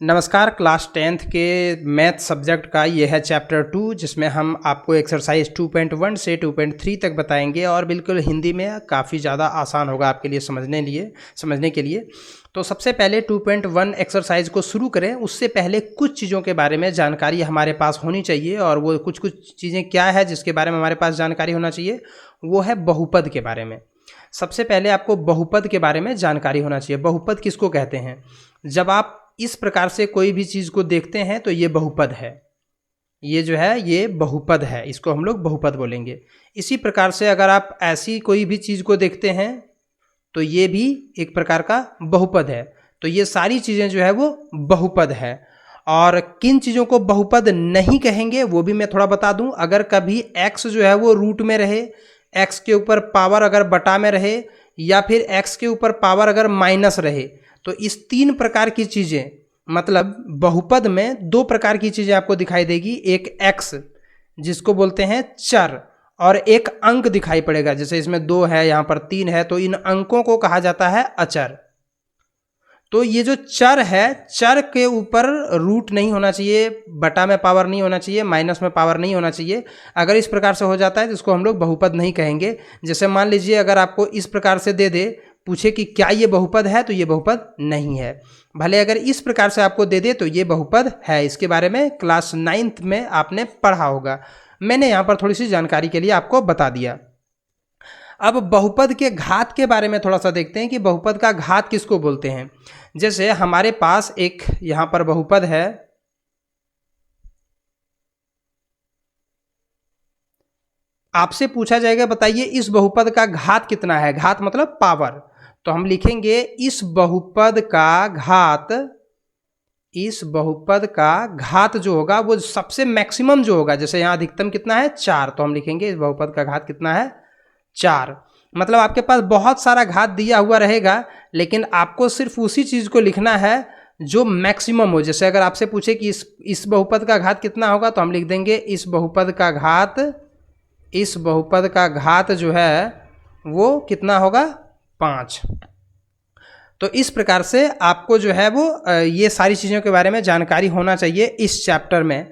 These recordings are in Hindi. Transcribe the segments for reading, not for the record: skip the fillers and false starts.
नमस्कार। क्लास 10th के मैथ सब्जेक्ट का ये है चैप्टर 2, जिसमें हम आपको एक्सरसाइज 2.1 से 2.3 तक बताएंगे और बिल्कुल हिंदी में काफ़ी ज़्यादा आसान होगा आपके लिए समझने के लिए। तो सबसे पहले 2.1 एक्सरसाइज को शुरू करें उससे पहले कुछ चीज़ों के बारे में जानकारी हमारे पास होनी चाहिए, और वो कुछ चीज़ें क्या है जिसके बारे में हमारे पास जानकारी होना चाहिए, वो है बहुपद के बारे में। सबसे पहले आपको बहुपद के बारे में जानकारी होना चाहिए। बहुपद किसको कहते हैं? जब आप इस प्रकार से कोई भी चीज़ को देखते हैं तो ये बहुपद है, ये जो है ये बहुपद है, इसको हम लोग बहुपद बोलेंगे। इसी प्रकार से अगर आप ऐसी कोई भी चीज़ को देखते हैं तो ये भी एक प्रकार का बहुपद है। तो ये सारी चीज़ें जो है वो बहुपद है। और किन चीज़ों को बहुपद नहीं कहेंगे वो भी मैं थोड़ा बता दूं। अगर कभी x जो है वो रूट में रहे, x के ऊपर पावर अगर बटा में रहे, या फिर x के ऊपर पावर अगर माइनस रहे, तो इस 3 प्रकार की चीज़ें, मतलब बहुपद में 2 प्रकार की चीज़ें आपको दिखाई देगी। एक x जिसको बोलते हैं चर, और एक अंक दिखाई पड़ेगा। जैसे इसमें 2 है, यहाँ पर 3 है, तो इन अंकों को कहा जाता है अचर। तो ये जो चर है, चर के ऊपर रूट नहीं होना चाहिए, बटा में पावर नहीं होना चाहिए, माइनस में पावर नहीं होना चाहिए। अगर इस प्रकार से हो जाता है तो इसको हम लोग बहुपद नहीं कहेंगे। जैसे मान लीजिए अगर आपको इस प्रकार से दे दे, पूछे कि क्या ये बहुपद है, तो ये बहुपद नहीं है। भले अगर इस प्रकार से आपको दे दे तो ये बहुपद है। इसके बारे में क्लास 9th में आपने पढ़ा होगा। मैंने यहाँ पर थोड़ी सी जानकारी के लिए आपको बता दिया। अब बहुपद के घात के बारे में थोड़ा सा देखते हैं कि बहुपद का घात किसको बोलते हैं। जैसे हमारे पास एक यहाँ पर बहुपद है, आपसे पूछा जाएगा बताइए इस बहुपद का घात कितना है। घात मतलब पावर। तो हम लिखेंगे इस बहुपद का घात जो होगा वो सबसे मैक्सिमम जो होगा। जैसे यहाँ अधिकतम कितना है 4, तो हम लिखेंगे इस बहुपद का घात कितना है 4। मतलब आपके पास बहुत सारा घात दिया हुआ रहेगा, लेकिन आपको सिर्फ उसी चीज़ को लिखना है जो मैक्सिमम हो। जैसे अगर आपसे पूछे कि इस बहुपद का घात कितना होगा, तो हम लिख देंगे इस बहुपद का घात जो है वो कितना होगा 5। तो इस प्रकार से आपको जो है वो ये सारी चीज़ों के बारे में जानकारी होना चाहिए इस चैप्टर में।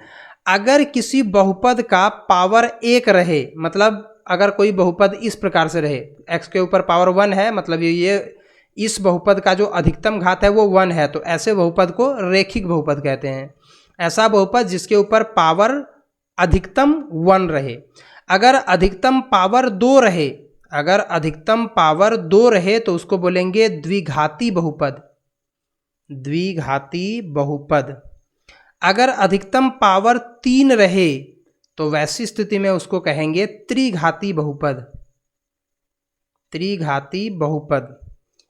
अगर किसी बहुपद का पावर 1 रहे, मतलब अगर कोई बहुपद इस प्रकार से रहे, x के ऊपर पावर 1 है, मतलब ये इस बहुपद का जो अधिकतम घात है वो 1 है, तो ऐसे बहुपद को रेखिक बहुपद कहते हैं। ऐसा बहुपद जिसके ऊपर पावर अधिकतम 1 रहे। अगर अधिकतम पावर 2 रहे, तो उसको बोलेंगे द्विघाती बहुपद। अगर अधिकतम पावर 3 रहे तो वैसी स्थिति में उसको कहेंगे त्रिघाती बहुपद।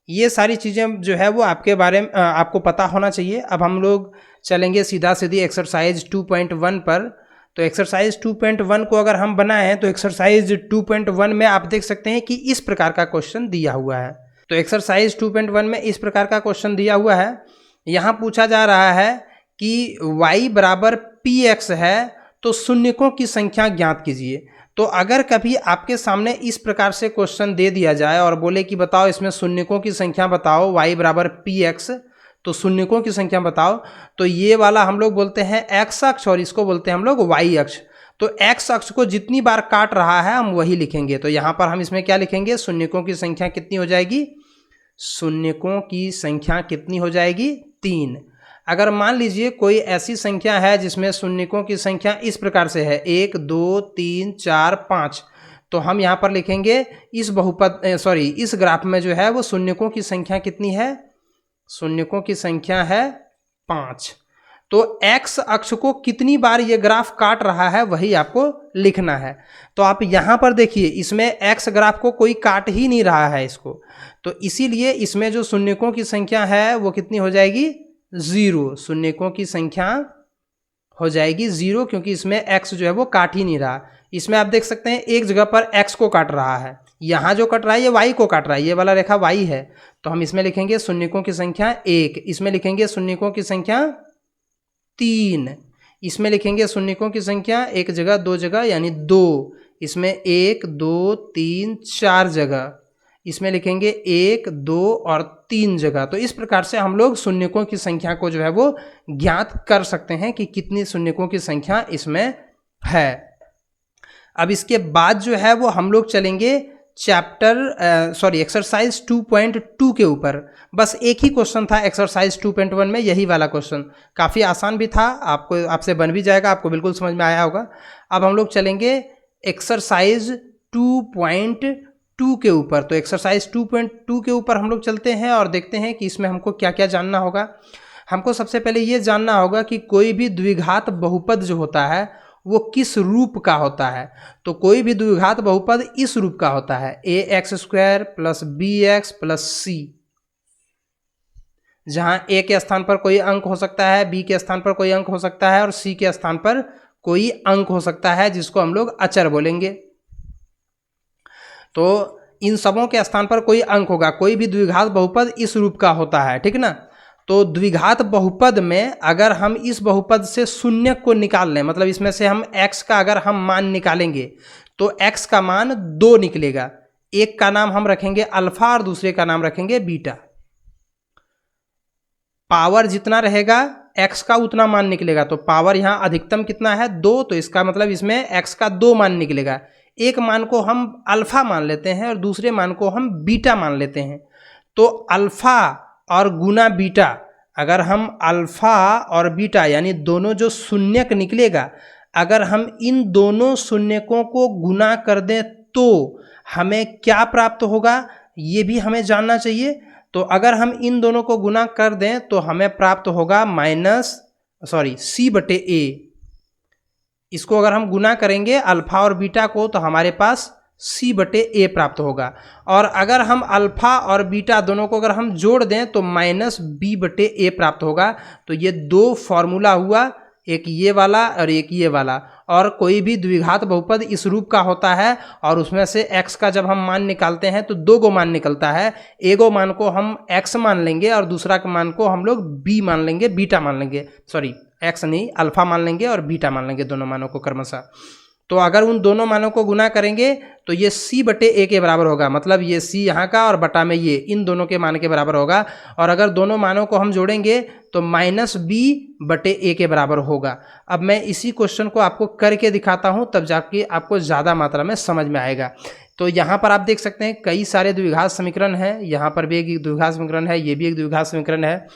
ये सारी चीज़ें जो है वो आपके बारे में आपको पता होना चाहिए। अब हम लोग चलेंगे सीधा सीधी एक्सरसाइज 2.1 पर। तो एक्सरसाइज 2.1 को अगर हम बनाएं तो एक्सरसाइज 2.1 में आप देख सकते हैं कि इस प्रकार का क्वेश्चन दिया हुआ है। तो एक्सरसाइज 2.1 में इस प्रकार का क्वेश्चन दिया हुआ है। यहाँ पूछा जा रहा है कि y बराबर px है, तो शून्यकों की संख्या ज्ञात कीजिए। तो अगर कभी आपके सामने इस प्रकार से क्वेश्चन दे दिया जाए और बोले कि बताओ इसमें शून्यकों की संख्या बताओ, y बराबर px, तो शून्यकों की संख्या बताओ, तो ये वाला हम लोग बोलते हैं x अक्ष और इसको बोलते हैं हम लोग y अक्ष। तो x अक्ष को जितनी बार काट रहा है हम वही लिखेंगे। तो यहाँ पर हम इसमें क्या लिखेंगे, शून्यकों की संख्या कितनी हो जाएगी, 3। अगर मान लीजिए कोई ऐसी संख्या है जिसमें शून्यकों की संख्या इस प्रकार से है 1 2 3 4 5, तो हम यहाँ पर लिखेंगे इस ग्राफ में जो है वो शून्यकों की संख्या कितनी है, शून्यकों की संख्या है 5। तो x अक्ष को कितनी बार ये ग्राफ काट रहा है वही आपको लिखना है। तो आप यहाँ पर देखिए इसमें x ग्राफ को कोई काट ही नहीं रहा है इसको, तो इसीलिए इसमें जो शून्यकों की संख्या है वो कितनी हो जाएगी 0। शून्यकों की संख्या हो जाएगी 0, क्योंकि इसमें x जो है वो काट ही नहीं रहा। इसमें आप देख सकते हैं एक जगह पर x को काट रहा है, यहाँ जो कट रहा है ये y को काट रहा है, ये वाला रेखा y है। तो हम इसमें लिखेंगे शून्यकों की संख्या 1, इसमें लिखेंगे शून्यकों की संख्या 3, इसमें लिखेंगे शून्यकों की संख्या एक जगह 2 जगह यानी 2, इसमें 1 2 3 4 जगह, इसमें लिखेंगे 1, 2 और 3 जगह। तो इस प्रकार से हम लोग शून्यकों की संख्या को जो है वो ज्ञात कर सकते हैं कि कितनी शून्यकों की संख्या इसमें है। अब इसके बाद जो है वो हम लोग चलेंगे एक्सरसाइज 2.2 के ऊपर। बस एक ही क्वेश्चन था एक्सरसाइज 2.1 में, यही वाला क्वेश्चन काफ़ी आसान भी था, आपसे बन भी जाएगा, आपको बिल्कुल समझ में आया होगा। अब हम लोग चलेंगे एक्सरसाइज 2.2 के ऊपर। तो एक्सरसाइज 2.2 के ऊपर हम लोग चलते हैं और देखते हैं कि इसमें हमको क्या क्या जानना होगा। हमको सबसे पहले ये जानना होगा कि कोई भी द्विघात बहुपद जो होता है वो किस रूप का होता है। तो कोई भी द्विघात बहुपद इस रूप का होता है, ax² + bx + c, जहां a के स्थान पर कोई अंक हो सकता है, b के स्थान पर कोई अंक हो सकता है और c के स्थान पर कोई अंक हो सकता है, जिसको हम लोग अचर बोलेंगे। तो इन सबों के स्थान पर कोई अंक होगा। कोई भी द्विघात बहुपद इस रूप का होता है, ठीक ना। तो द्विघात बहुपद में अगर हम इस बहुपद से शून्य को निकाल लें, मतलब इसमें से हम x का अगर हम मान निकालेंगे तो x का मान 2 निकलेगा। एक का नाम हम रखेंगे अल्फा और दूसरे का नाम रखेंगे बीटा। पावर जितना रहेगा x का उतना मान निकलेगा। तो पावर यहाँ अधिकतम कितना है 2, तो इसका मतलब इसमें x का 2 मान निकलेगा। एक मान को हम अल्फा मान लेते हैं और दूसरे मान को हम बीटा मान लेते हैं। तो अल्फा और गुना बीटा, अगर हम अल्फा और बीटा यानी दोनों जो शून्यक निकलेगा, अगर हम इन दोनों शून्यकों को गुना कर दें तो हमें क्या प्राप्त होगा, ये भी हमें जानना चाहिए। तो अगर हम इन दोनों को गुना कर दें तो हमें प्राप्त होगा c/a। इसको अगर हम गुना करेंगे अल्फा और बीटा को तो हमारे पास c/a प्राप्त होगा। और अगर हम अल्फा और बीटा दोनों को अगर हम जोड़ दें तो -b/a प्राप्त होगा। तो ये दो फॉर्मूला हुआ, एक ये वाला और एक ये वाला। और कोई भी द्विघात बहुपद इस रूप का होता है और उसमें से x का जब हम मान निकालते हैं तो 2 गो मान निकलता है। एगो मान को हम x मान लेंगे और दूसरा मान को हम लोग b मान लेंगे, बीटा मान लेंगे, x नहीं अल्फा मान लेंगे और बीटा मान लेंगे, दोनों मानों को क्रमशः। तो अगर उन दोनों मानों को गुना करेंगे तो ये c/a के बराबर होगा, मतलब ये c यहाँ का और बटा में ये इन दोनों के मान के बराबर होगा। और अगर दोनों मानों को हम जोड़ेंगे तो -b/a के बराबर होगा। अब मैं इसी क्वेश्चन को आपको करके दिखाता हूँ, तब जाके आपको ज़्यादा मात्रा में समझ में आएगा। तो यहाँ पर आप देख सकते हैं कई सारे द्विघात समीकरण हैं, यहाँ पर भी एक द्विघात समीकरण है, ये भी एक द्विघात समीकरण है।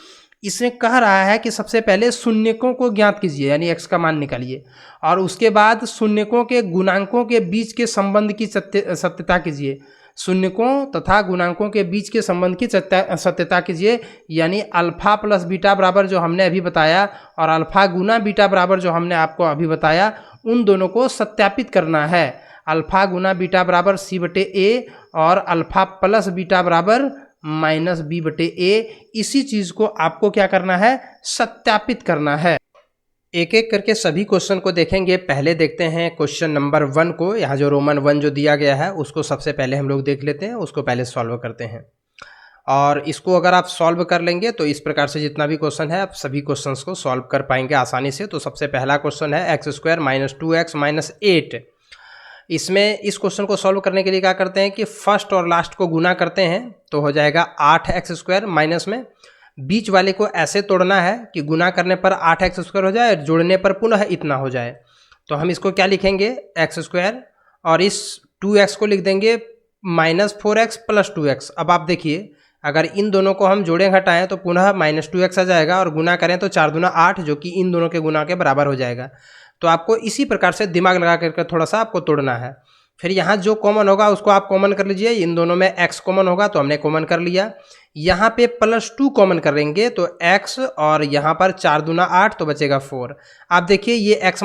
इसमें कह रहा है कि सबसे पहले शून्यकों को ज्ञात कीजिए, यानी x का मान निकालिए, और उसके बाद शून्यकों के गुणांकों के बीच के संबंध की सत्यता कीजिए। शून्यकों तथा गुणांकों के बीच के संबंध की सत्यता कीजिए, यानी अल्फा प्लस बीटा बराबर जो हमने अभी बताया और अल्फा गुना बीटा बराबर जो हमने आपको अभी बताया, उन दोनों को सत्यापित करना है। अल्फा गुना बीटा बराबर c/a और अल्फा प्लस बीटा बराबर -b/a। इसी चीज को आपको क्या करना है, सत्यापित करना है। एक एक करके सभी क्वेश्चन को देखेंगे। पहले देखते हैं क्वेश्चन नंबर 1 को। यहाँ जो रोमन 1 जो दिया गया है उसको सबसे पहले हम लोग देख लेते हैं, उसको पहले सॉल्व करते हैं। और इसको अगर आप सॉल्व कर लेंगे तो इस प्रकार से जितना भी क्वेश्चन है आप सभी क्वेश्चंस को सॉल्व कर पाएंगे आसानी से। तो सबसे पहला क्वेश्चन है x² - 2x - 8। इसमें इस क्वेश्चन को सॉल्व करने के लिए क्या करते हैं कि फर्स्ट और लास्ट को गुना करते हैं तो हो जाएगा 8x² माइनस में बीच वाले को ऐसे तोड़ना है कि गुना करने पर 8x² हो जाए, जोड़ने पर पुनः इतना हो जाए। तो हम इसको क्या लिखेंगे x² और इस 2x को लिख देंगे -4x + 2x। अब आप देखिए अगर इन दोनों को हम जोड़ें घटाएं तो पुनः -2x आ जाएगा और गुना करें तो 4 दूना 8 जो कि इन दोनों के गुना के बराबर हो जाएगा। तो आपको इसी प्रकार से दिमाग लगा करके थोड़ा सा आपको तोड़ना है। फिर यहाँ जो कॉमन होगा उसको आप कॉमन कर लीजिए। इन दोनों में x कॉमन होगा तो हमने कॉमन कर लिया। यहाँ पे +2 कॉमन करेंगे तो x और यहाँ पर 4 दूना 8 तो बचेगा 4। आप देखिए ये x -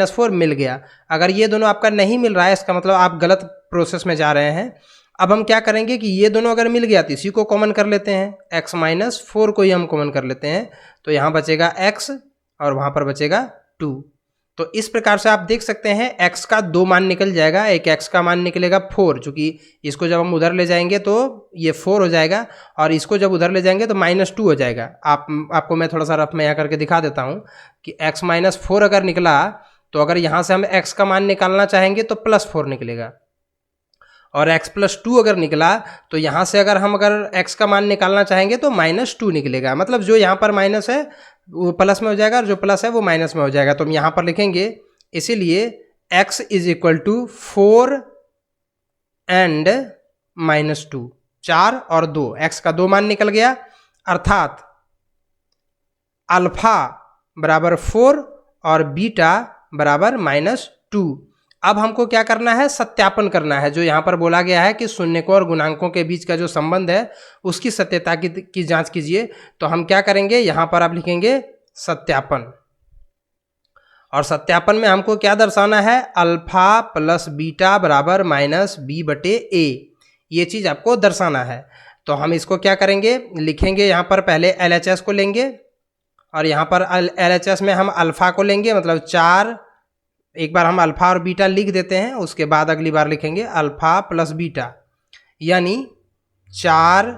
4 मिल गया। अगर ये दोनों आपका नहीं मिल रहा है इसका मतलब आप गलत प्रोसेस में जा रहे हैं। अब हम क्या करेंगे कि ये दोनों अगर मिल गया तो इसी को कॉमन कर लेते हैं, x - 4 को ही हम कॉमन कर लेते हैं। तो यहाँ बचेगा x और वहाँ पर बचेगा 2। तो इस प्रकार से आप देख सकते हैं x का 2 मान निकल जाएगा। एक x का मान निकलेगा 4, चूँकि इसको जब हम उधर ले जाएंगे तो ये 4 हो जाएगा और इसको जब उधर ले जाएंगे तो -2 हो जाएगा। आपको मैं थोड़ा सा रफ में यहाँ करके दिखा देता हूँ कि x - 4 अगर निकला तो अगर यहाँ से हम x का मान निकालना चाहेंगे तो +4 निकलेगा और x+2 अगर निकला तो यहाँ से अगर x का मान निकालना चाहेंगे तो -2 निकलेगा। मतलब जो यहाँ पर माइनस है वो प्लस में हो जाएगा और जो प्लस है वो माइनस में हो जाएगा। तो हम यहाँ पर लिखेंगे इसीलिए x = 4 एंड -2, 4 और 2, x का 2 मान निकल गया, अर्थात अल्फा बराबर 4 और बीटा बराबर -2। अब हमको क्या करना है, सत्यापन करना है। जो यहाँ पर बोला गया है कि शून्यकों और गुणांकों के बीच का जो संबंध है उसकी सत्यता की जांच कीजिए। तो हम क्या करेंगे, यहाँ पर आप लिखेंगे सत्यापन, और सत्यापन में हमको क्या दर्शाना है, अल्फा प्लस बीटा बराबर -b/a, ये चीज़ आपको दर्शाना है। तो हम इसको क्या करेंगे, लिखेंगे यहाँ पर पहले LHS को लेंगे और यहाँ पर LHS में हम अल्फ़ा को लेंगे, मतलब 4, एक बार हम अल्फ़ा और बीटा लिख देते हैं, उसके बाद अगली बार लिखेंगे अल्फ़ा प्लस बीटा, यानी 4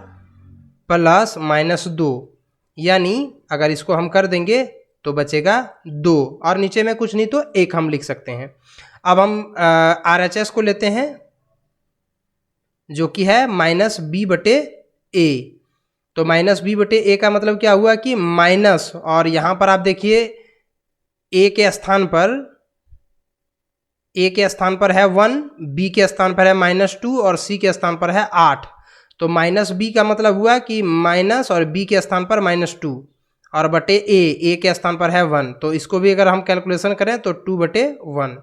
प्लस -2, यानी अगर इसको हम कर देंगे तो बचेगा 2 और नीचे में कुछ नहीं तो 1 हम लिख सकते हैं। अब हम RHS को लेते हैं जो कि है -b/a। तो -b/a का मतलब क्या हुआ कि माइनस, और यहाँ पर आप देखिए a के स्थान पर है 1, b के स्थान पर है -2 और c के स्थान पर है 8। तो -b का मतलब हुआ कि माइनस और b के स्थान पर -2 और बटे a के स्थान पर है 1। तो इसको भी अगर हम कैलकुलेशन करें तो 2/1।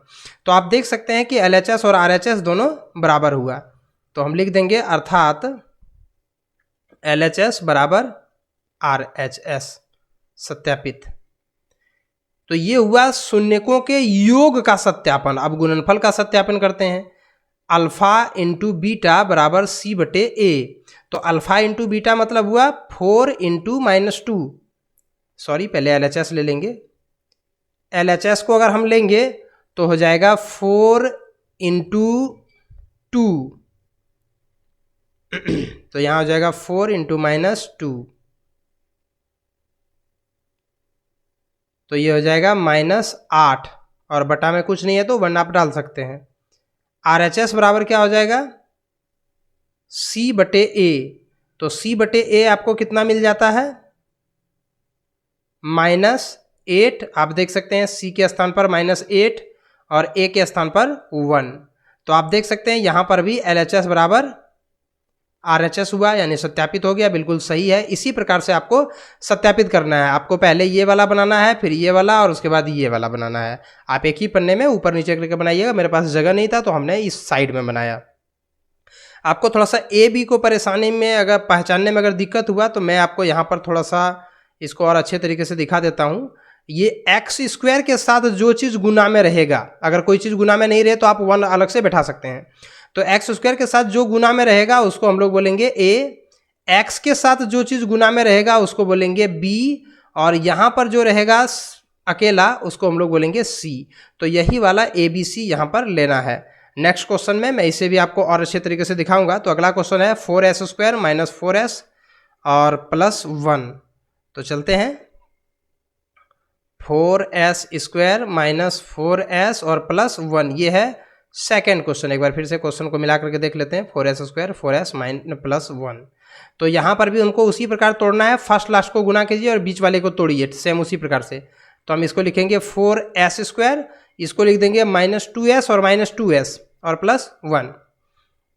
तो आप देख सकते हैं कि LHS और RHS दोनों बराबर हुआ। तो हम लिख देंगे अर्थात LHS बराबर RHS, सत्यापित। तो ये हुआ शून्यकों के योग का सत्यापन। अब गुणनफल का सत्यापन करते हैं। अल्फा इंटू बीटा बराबर c/a। तो अल्फा इंटू बीटा मतलब हुआ 4 इंटू -2, सॉरी पहले LHS ले लेंगे। LHS को अगर हम लेंगे तो हो जाएगा 4 इंटू 2, तो यहाँ हो जाएगा 4 इंटू -2, तो ये हो जाएगा -8 और बटा में कुछ नहीं है तो 1 आप डाल सकते हैं। RHS बराबर क्या हो जाएगा, c/a। तो c/a आपको कितना मिल जाता है, -8। आप देख सकते हैं c के स्थान पर -8 और a के स्थान पर 1। तो आप देख सकते हैं यहाँ पर भी LHS बराबर RHS हुआ, यानी सत्यापित हो गया, बिल्कुल सही है। इसी प्रकार से आपको सत्यापित करना है। आपको पहले ये वाला बनाना है, फिर ये वाला और उसके बाद ये वाला बनाना है। आप एक ही पन्ने में ऊपर नीचे करके बनाइएगा। मेरे पास जगह नहीं था तो हमने इस साइड में बनाया। आपको थोड़ा सा A B को परेशानी में अगर पहचानने में अगर दिक्कत हुआ तो मैं आपको यहाँ पर थोड़ा सा इसको और अच्छे तरीके से दिखा देता हूँ। ये x² के साथ जो चीज़ गुना में रहेगा, अगर कोई चीज़ गुना में नहीं रहे तो आप 1 अलग से बैठा सकते हैं। तो x² के साथ जो गुना में रहेगा उसको हम लोग बोलेंगे a, x के साथ जो चीज़ गुना में रहेगा उसको बोलेंगे b, और यहाँ पर जो रहेगा अकेला उसको हम लोग बोलेंगे c। तो यही वाला ABC यहाँ पर लेना है। नेक्स्ट क्वेश्चन में मैं इसे भी आपको और अच्छे तरीके से दिखाऊंगा। तो अगला क्वेश्चन है 4s² - 4s और +1। तो चलते हैं, 4s² - 4s और +1, ये है सेकेंड क्वेश्चन। एक बार फिर से क्वेश्चन को मिला करके देख लेते हैं, 4s² 4s +1। तो यहाँ पर भी हमको उसी प्रकार तोड़ना है, फर्स्ट लास्ट को गुना कीजिए और बीच वाले को तोड़िए, सेम उसी प्रकार से। तो हम इसको लिखेंगे 4s², इसको लिख देंगे -2s और -2s और +1।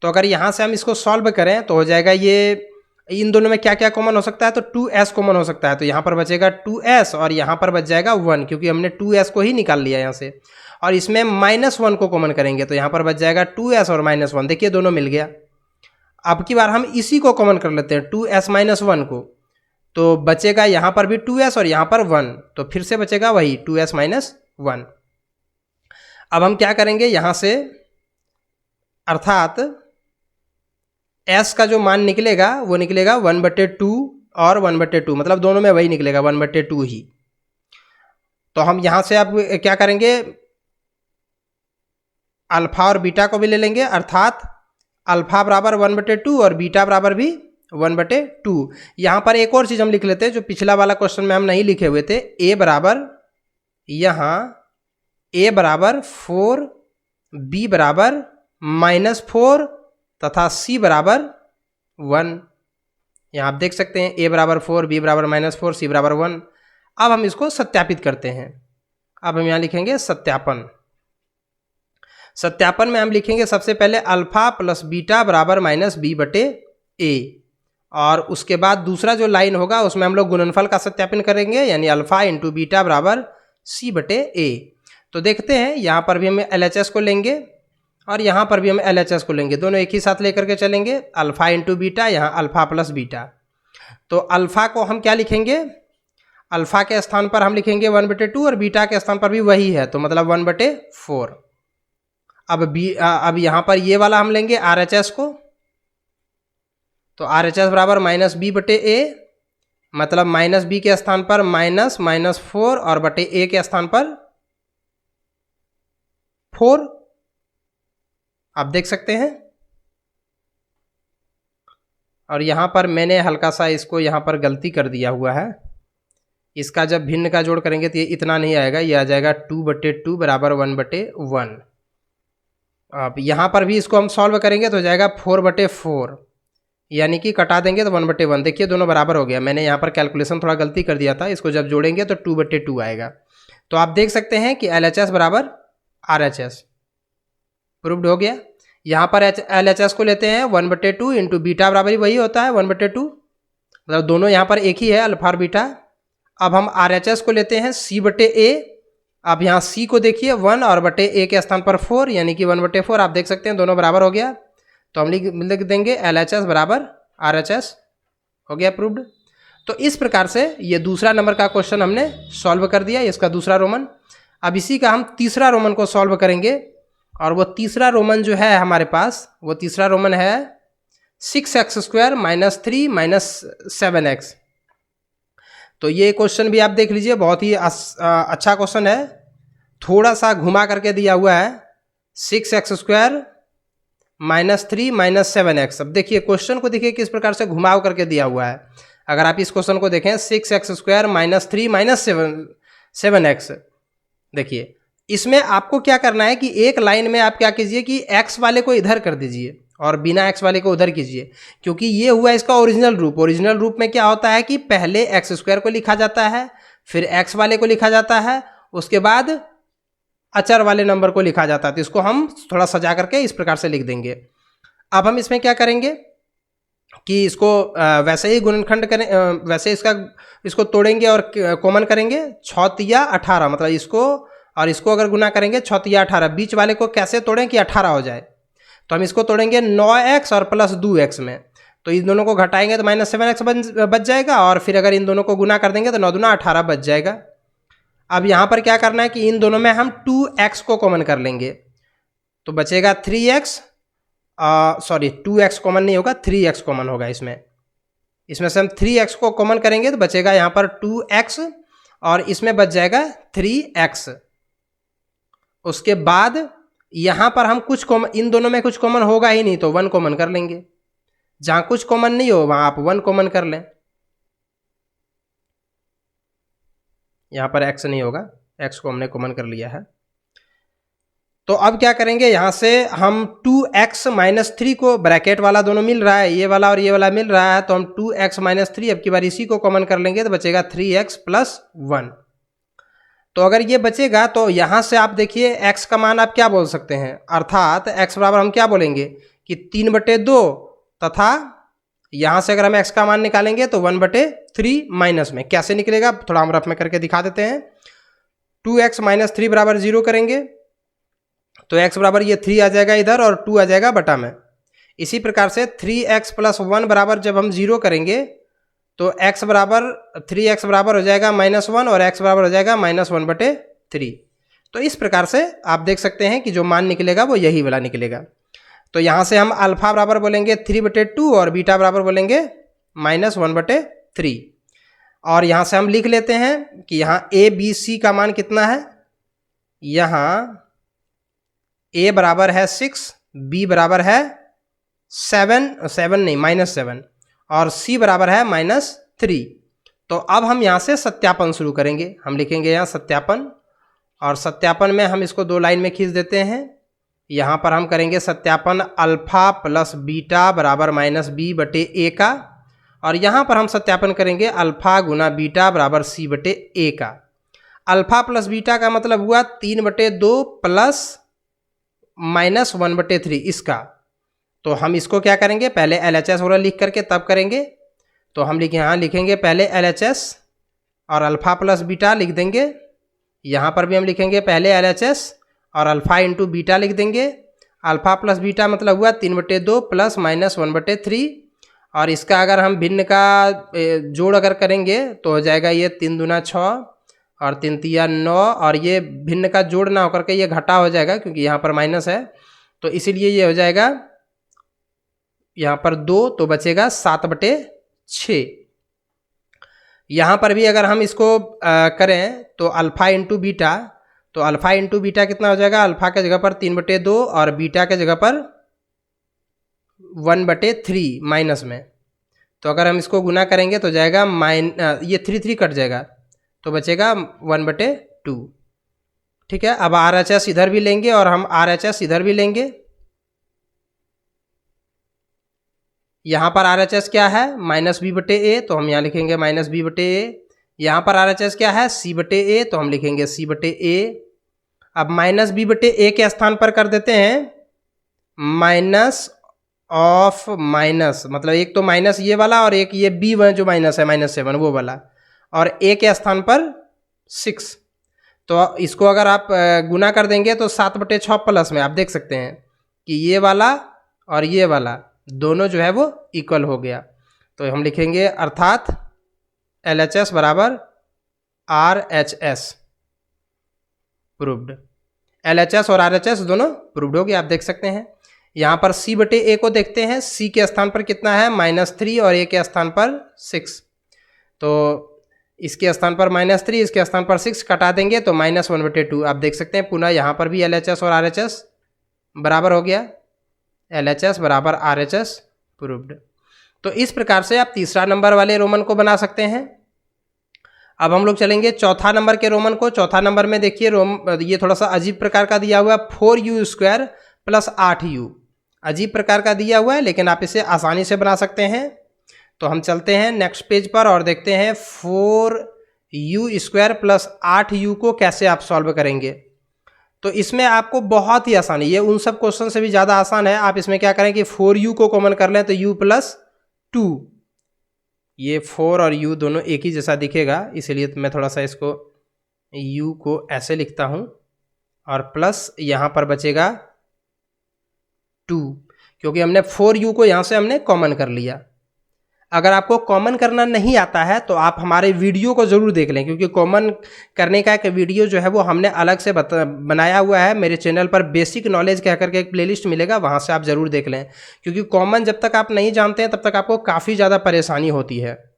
तो अगर यहाँ से हम इसको सॉल्व करें तो हो जाएगा, ये इन दोनों में क्या क्या कॉमन हो सकता है, तो 2s कॉमन हो सकता है। तो यहाँ पर बचेगा 2s और यहाँ पर बच जाएगा 1, क्योंकि हमने 2s को ही निकाल लिया यहाँ से। और इसमें -1 को कॉमन करेंगे तो यहाँ पर बच जाएगा 2s और -1। देखिए दोनों मिल गया। अब की बार हम इसी को कॉमन कर लेते हैं, 2s - 1 को, तो बचेगा यहाँ पर भी 2s और यहाँ पर 1, तो फिर से बचेगा वही 2s - 1। अब हम क्या करेंगे यहाँ से, अर्थात s का जो मान निकलेगा वो निकलेगा 1/2 और 1/2, मतलब दोनों में वही निकलेगा 1/2 ही। तो हम यहाँ से अब क्या करेंगे, अल्फा और बीटा को भी ले लेंगे, अर्थात अल्फा बराबर 1/2 और बीटा बराबर भी 1/2। यहाँ पर एक और चीज़ हम लिख लेते हैं जो पिछला वाला क्वेश्चन में हम नहीं लिखे हुए थे। a बराबर यहाँ a बराबर 4, b बराबर -4 तथा C बराबर 1। यहाँ आप देख सकते हैं A बराबर 4, B बराबर -4, C बराबर 1। अब हम इसको सत्यापित करते हैं। अब हम यहाँ लिखेंगे सत्यापन। सत्यापन में हम लिखेंगे सबसे पहले अल्फा प्लस बीटा बराबर -B/A, और उसके बाद दूसरा जो लाइन होगा उसमें हम लोग गुणनफल का सत्यापन करेंगे, यानी अल्फा इंटू बीटा बराबर C/A। तो देखते हैं, यहाँ पर भी हम LHS को लेंगे और यहाँ पर भी हम LHS को लेंगे, दोनों एक ही साथ लेकर के चलेंगे। अल्फा इंटू बीटा, यहाँ अल्फा प्लस बीटा। तो अल्फा को हम क्या लिखेंगे, अल्फा के स्थान पर हम लिखेंगे 1/2 और बीटा के स्थान पर भी वही है, तो मतलब 1/4। अब यहाँ पर ये वाला हम लेंगे RHS को, तो RHS बराबर -B/A, मतलब -B के स्थान पर -4 और बटे A के स्थान पर 4। आप देख सकते हैं। और यहाँ पर मैंने हल्का सा इसको यहाँ पर गलती कर दिया हुआ है, इसका जब भिन्न का जोड़ करेंगे तो ये इतना नहीं आएगा, ये आ जाएगा 2/2 बराबर 1/1। अब यहाँ पर भी इसको हम सॉल्व करेंगे तो हो जाएगा 4/4, यानी कि कटा देंगे तो 1/1। देखिए दोनों बराबर हो गया, मैंने यहाँ पर कैलकुलेशन थोड़ा गलती कर दिया था, इसको जब जोड़ेंगे तो 2/2 आएगा। तो आप देख सकते हैं कि LHS बराबर RHS प्रूव्ड हो गया। यहाँ पर LHS को लेते हैं 1/2 इंटू बीटा बराबर ही वही होता है 1/2, मतलब दोनों यहाँ पर एक ही है, अल्फा और बीटा। अब हम RHS को लेते हैं C/A। अब यहाँ C को देखिए 1 और बटे A के स्थान पर 4, यानी कि 1/4। आप देख सकते हैं दोनों बराबर हो गया, तो हम लिख देंगे LHS बराबर RHS। हो गया प्रूव्ड। तो इस प्रकार से ये दूसरा नंबर का क्वेश्चन हमने सॉल्व कर दिया, इसका दूसरा रोमन। अब इसी का हम तीसरा रोमन को सॉल्व करेंगे, और वो तीसरा रोमन जो है हमारे पास, वो तीसरा रोमन है 6x² - 3 - 7x। तो ये क्वेश्चन भी आप देख लीजिए, बहुत ही अच्छा क्वेश्चन है, थोड़ा सा घुमा करके दिया हुआ है। 6x² - 3 - 7x। अब देखिए क्वेश्चन को देखिए किस प्रकार से घुमाव करके दिया हुआ है। अगर आप इस क्वेश्चन को देखें 6x² - 3 - 7x, देखिए इसमें आपको क्या करना है कि एक लाइन में आप क्या कीजिए कि x वाले को इधर कर दीजिए और बिना x वाले को उधर कीजिए, क्योंकि ये हुआ इसका ओरिजिनल रूप। ओरिजिनल रूप में क्या होता है कि पहले x² को लिखा जाता है, फिर x वाले को लिखा जाता है, उसके बाद अचर वाले नंबर को लिखा जाता है। तो इसको हम थोड़ा सजा करके इस प्रकार से लिख देंगे। अब हम इसमें क्या करेंगे कि इसको वैसे ही गुणनखंड करें, वैसे इसको तोड़ेंगे और कॉमन करेंगे। 6×3 = 18, मतलब इसको और इसको अगर गुना करेंगे 6×3 = 18। बीच वाले को कैसे तोड़ें कि 18 हो जाए, तो हम इसको तोड़ेंगे 9x और प्लस 2x में, तो इन दोनों को घटाएंगे तो -7x बच जाएगा, और फिर अगर इन दोनों को गुना कर देंगे तो 9 दूना 18 बच जाएगा। अब यहाँ पर क्या करना है कि इन दोनों में हम 2x को कॉमन कर लेंगे, तो बचेगा 3x, सॉरी 2x कॉमन नहीं होगा, 3x कॉमन होगा। इसमें से हम 3x को कॉमन करेंगे तो बचेगा यहाँ पर 2x, और इसमें बच जाएगा 3x। उसके बाद यहाँ पर हम कुछ कॉमन, इन दोनों में कुछ कॉमन होगा ही नहीं, तो 1 कॉमन कर लेंगे। जहाँ कुछ कॉमन नहीं हो वहाँ आप 1 कॉमन कर लें। यहाँ पर x नहीं होगा, x को हमने कॉमन कर लिया है। तो अब क्या करेंगे, यहाँ से हम 2x - 3 को, ब्रैकेट वाला दोनों मिल रहा है, ये वाला और ये वाला मिल रहा है, तो हम 2x - 3 अब की बार इसी को कॉमन कर लेंगे, तो बचेगा 3x + 1। तो अगर ये बचेगा तो यहाँ से आप देखिए x का मान आप क्या बोल सकते हैं, अर्थात x बराबर हम क्या बोलेंगे कि 3/2, तथा यहाँ से अगर हम x का मान निकालेंगे तो 1/3 माइनस में कैसे निकलेगा, थोड़ा हम रफ में करके दिखा देते हैं। 2x - 3 बराबर 0 करेंगे तो x बराबर ये 3 आ जाएगा इधर और 2 आ जाएगा बटा में। इसी प्रकार से 3x + 1 बराबर जब हम 0 करेंगे तो x बराबर 3x बराबर हो जाएगा -1 और x बराबर हो जाएगा -1/3। तो इस प्रकार से आप देख सकते हैं कि जो मान निकलेगा वो यही वाला निकलेगा। तो यहाँ से हम अल्फा बराबर बोलेंगे 3/2 और बीटा बराबर बोलेंगे -1/3। और यहाँ से हम लिख लेते हैं कि यहाँ a b c का मान कितना है। यहाँ a बराबर है 6, b बराबर है 7 और c बराबर है -3। तो अब हम यहाँ से सत्यापन शुरू करेंगे। हम लिखेंगे यहाँ सत्यापन, और सत्यापन में हम इसको 2 लाइन में खींच देते हैं। यहाँ पर हम करेंगे सत्यापन अल्फा प्लस बीटा बराबर माइनस बी बटे ए का, और यहाँ पर हम सत्यापन करेंगे अल्फा गुना बीटा बराबर सी बटे ए का। अल्फा प्लस बीटा का मतलब हुआ 3/2 प्लस माइनस 1/3 इसका। तो हम इसको क्या करेंगे, पहले LHS वाला लिख करके तब करेंगे। तो हम यहाँ लिखेंगे पहले LHS और अल्फा प्लस बीटा लिख देंगे। यहाँ पर भी हम लिखेंगे पहले LHS और अल्फा इंटू बीटा लिख देंगे। अल्फा प्लस बीटा मतलब हुआ 3/2 प्लस माइनस 1/3, और इसका अगर हम भिन्न का जोड़ अगर करेंगे तो हो जाएगा ये 3 दूना 6 और 3 तिया 9, और ये भिन्न का जोड़ ना होकर के ये घटा हो जाएगा क्योंकि यहाँ पर माइनस है, तो इसीलिए ये हो जाएगा यहाँ पर 2, तो बचेगा 7/6। यहाँ पर भी अगर हम इसको करें तो अल्फा इंटू बीटा, तो अल्फा इंटू बीटा कितना हो जाएगा, अल्फा के जगह पर 3/2 और बीटा के जगह पर 1/3 माइनस में। तो अगर हम इसको गुना करेंगे तो जाएगा ये 3 कट जाएगा, तो बचेगा 1/2। ठीक है, अब RHS इधर भी लेंगे और हम RHS इधर भी लेंगे। यहाँ पर RHS क्या है, माइनस बी बटे ए, तो हम यहाँ लिखेंगे माइनस बी बटे ए। यहाँ पर RHS क्या है, सी बटे ए, तो हम लिखेंगे सी बटे ए। अब माइनस बी बटे ए के स्थान पर कर देते हैं माइनस ऑफ माइनस, मतलब एक तो माइनस ये वाला और एक ये बी जो माइनस है -7 वो वाला, और ए के स्थान पर 6। तो इसको अगर आप गुना कर देंगे तो 7/6 प्लस में आप देख सकते हैं कि ये वाला और ये वाला दोनों जो है वो इक्वल हो गया। तो हम लिखेंगे अर्थात LHS बराबर RHS प्रूव्ड। LHS और RHS दोनों प्रूव्ड हो गए, आप देख सकते हैं। यहाँ पर C बटे ए को देखते हैं, C के स्थान पर कितना है -3 और A के स्थान पर 6, तो इसके स्थान पर -3 इसके स्थान पर 6 कटा देंगे तो -1/2। आप देख सकते हैं पुनः यहाँ पर भी LHS और RHS बराबर हो गया, LHS बराबर RHS प्रूव्ड। तो इस प्रकार से आप तीसरा नंबर वाले रोमन को बना सकते हैं। अब हम लोग चलेंगे चौथा नंबर के रोमन को। चौथा नंबर में देखिए ये थोड़ा सा अजीब प्रकार का दिया हुआ है, 4u² प्लस 8u। अजीब प्रकार का दिया हुआ है लेकिन आप इसे आसानी से बना सकते हैं। तो हम चलते हैं नेक्स्ट पेज पर और देखते हैं 4u² प्लस 8u को कैसे आप सॉल्व करेंगे। तो इसमें आपको बहुत ही आसान है, ये उन सब क्वेश्चन से भी ज़्यादा आसान है। आप इसमें क्या करें कि 4u को कॉमन कर लें तो u प्लस 2, ये 4 और u दोनों एक ही जैसा दिखेगा, इसलिए मैं थोड़ा सा इसको u को ऐसे लिखता हूँ और प्लस यहाँ पर बचेगा 2, क्योंकि हमने 4u को यहाँ से हमने कॉमन कर लिया। अगर आपको कॉमन करना नहीं आता है तो आप हमारे वीडियो को ज़रूर देख लें, क्योंकि कॉमन करने का एक वीडियो जो है वो हमने अलग से बनाया हुआ है। मेरे चैनल पर बेसिक नॉलेज कह करके एक प्लेलिस्ट मिलेगा, वहाँ से आप ज़रूर देख लें, क्योंकि कॉमन जब तक आप नहीं जानते हैं तब तक आपको काफ़ी ज़्यादा परेशानी होती है।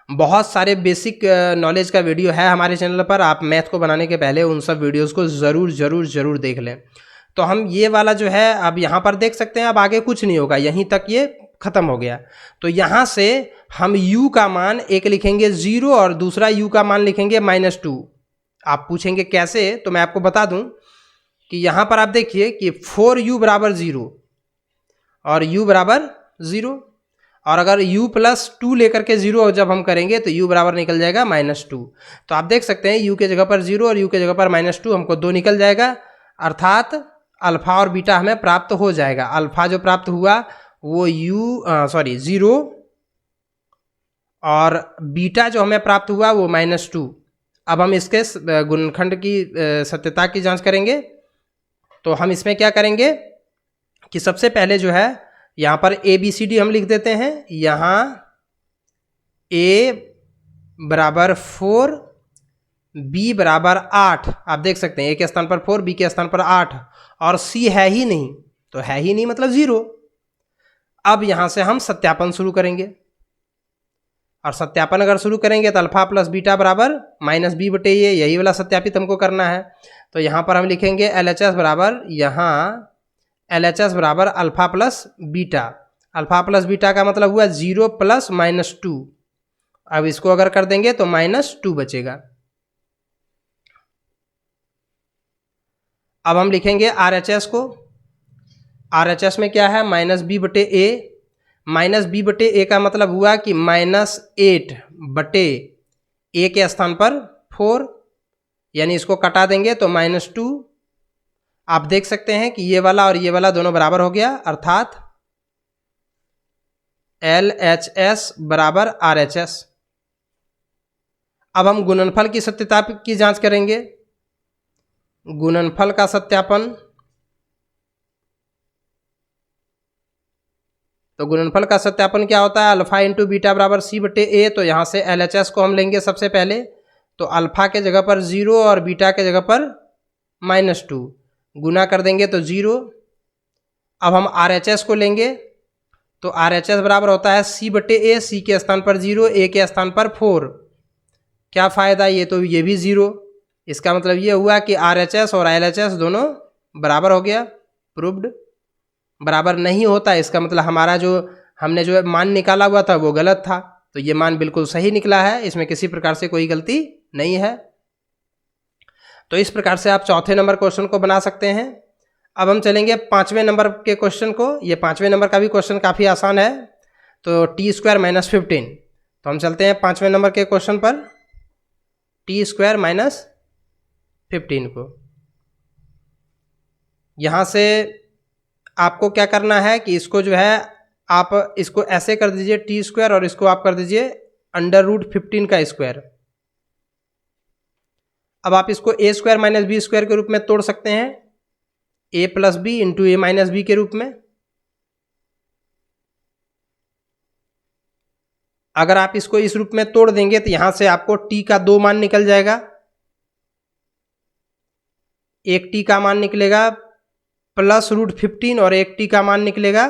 बहुत सारे बेसिक नॉलेज का वीडियो है हमारे चैनल पर, आप मैथ को बनाने के पहले उन सब वीडियोज़ को ज़रूर देख लें। तो हम ये वाला जो है अब यहाँ पर देख सकते हैं, अब आगे कुछ नहीं होगा, यहीं तक ये खत्म हो गया। तो यहाँ से हम u का मान एक लिखेंगे 0 और दूसरा u का मान लिखेंगे -2। आप पूछेंगे कैसे, तो मैं आपको बता दूं कि यहाँ पर आप देखिए कि 4u बराबर 0 और u बराबर 0, और अगर u प्लस 2 लेकर के 0 जब हम करेंगे तो u बराबर निकल जाएगा -2। तो आप देख सकते हैं u के जगह पर 0 और u के जगह पर -2, हमको 2 निकल जाएगा, अर्थात अल्फा और बीटा हमें प्राप्त हो जाएगा। अल्फा जो प्राप्त हुआ वो 0 और बीटा जो हमें प्राप्त हुआ वो -2। अब हम इसके गुणनखंड की सत्यता की जांच करेंगे। तो हम इसमें क्या करेंगे कि सबसे पहले जो है यहाँ पर ABCD हम लिख देते हैं। यहाँ A बराबर 4, B बराबर 8, आप देख सकते हैं A के स्थान पर 4, B के स्थान पर 8, और C है ही नहीं, तो है ही नहीं मतलब 0। अब यहाँ से हम सत्यापन शुरू करेंगे, और सत्यापन अगर शुरू करेंगे तो अल्फा प्लस बीटा बराबर -b बटे ए, यही वाला सत्यापित हमको करना है। तो यहाँ पर हम लिखेंगे LHS बराबर, यहाँ LHS बराबर alpha plus beta. Alpha plus beta का मतलब हुआ 0 प्लस -2। अब इसको अगर कर देंगे तो -2 बचेगा। अब हम लिखेंगे RHS को। RHS में क्या है, माइनस बी बटे ए। माइनस बी बटे ए का मतलब हुआ कि -8 बटे ए के स्थान पर 4, यानी इसको कटा देंगे तो -2। आप देख सकते हैं कि ये वाला और ये वाला दोनों बराबर हो गया, अर्थात LHS बराबर RHS। अब हम गुणनफल की सत्यता की जांच करेंगे। गुणनफल का सत्यापन, तो गुणनफल का सत्यापन क्या होता है, अल्फा इंटू बीटा बराबर सी बटे ए। तो यहाँ से LHS को हम लेंगे सबसे पहले, तो अल्फा के जगह पर 0 और बीटा के जगह पर -2, गुना कर देंगे तो 0। अब हम RHS को लेंगे, तो RHS बराबर होता है सी बटे ए, सी के स्थान पर 0, ए के स्थान पर 4। क्या फ़ायदा, ये तो ये भी 0। इसका मतलब ये हुआ कि RHS और LHS दोनों बराबर हो गया, प्रूव्ड। बराबर नहीं होता, इसका मतलब हमारा जो हमने जो मान निकाला हुआ था वो गलत था। तो ये मान बिल्कुल सही निकला है, इसमें किसी प्रकार से कोई गलती नहीं है। तो इस प्रकार से आप चौथे नंबर क्वेश्चन को बना सकते हैं। अब हम चलेंगे 5वें नंबर के क्वेश्चन को। ये 5वें नंबर का भी क्वेश्चन काफ़ी आसान है, तो t² - 15। तो हम चलते हैं 5वें नंबर के क्वेश्चन पर, t² - 15 को। यहाँ से आपको क्या करना है कि इसको जो है आप इसको ऐसे कर दीजिए t² और इसको आप कर दीजिए √15 का स्क्वायर। अब आप इसको a² - b² के रूप में तोड़ सकते हैं, a + b into a - b के रूप में। अगर आप इसको इस रूप में तोड़ देंगे तो यहां से आपको t का 2 मान निकल जाएगा। एक t का मान निकलेगा +√15 और एक t का मान निकलेगा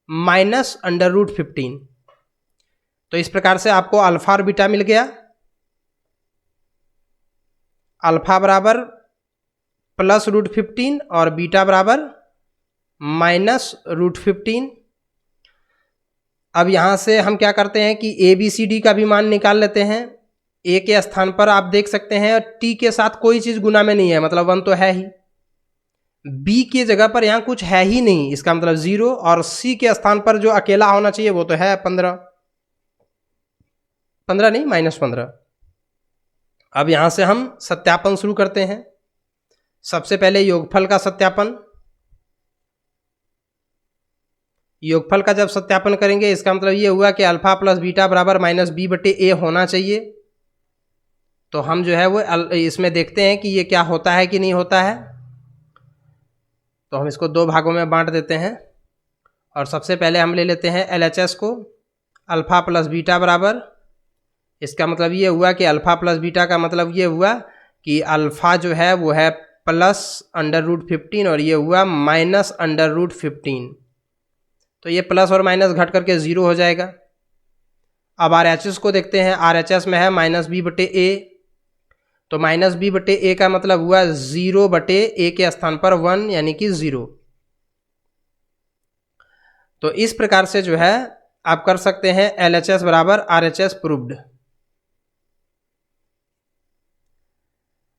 -√15। तो इस प्रकार से आपको अल्फा और बीटा मिल गया। अल्फा बराबर +√15 और बीटा बराबर -√15। अब यहाँ से हम क्या करते हैं कि ABCD का भी मान निकाल लेते हैं। A के स्थान पर आप देख सकते हैं T के साथ कोई चीज़ गुना में नहीं है, मतलब 1 तो है ही। B की जगह पर यहाँ कुछ है ही नहीं, इसका मतलब 0। और C के स्थान पर जो अकेला होना चाहिए वो तो है 15 नहीं, -15। अब यहाँ से हम सत्यापन शुरू करते हैं। सबसे पहले योगफल का सत्यापन। योगफल का जब सत्यापन करेंगे इसका मतलब ये हुआ कि अल्फा + बीटा बराबर -b बटे a होना चाहिए। तो हम जो है वो इसमें देखते हैं कि ये क्या होता है कि नहीं होता है। तो हम इसको 2 भागों में बांट देते हैं और सबसे पहले हम ले लेते हैं LHS को। अल्फा + बीटा बराबर, इसका मतलब ये हुआ कि अल्फा + बीटा का मतलब ये हुआ कि अल्फा जो है वो है +√15 और ये हुआ -√15। तो ये प्लस और माइनस घट करके 0 हो जाएगा। अब RHS को देखते हैं। RHS में है -b बटे a, तो -b बटे a का मतलब हुआ 0 बटे a के स्थान पर 1 यानी कि 0। तो इस प्रकार से जो है आप कर सकते हैं LHS बराबर RHS प्रूव्ड।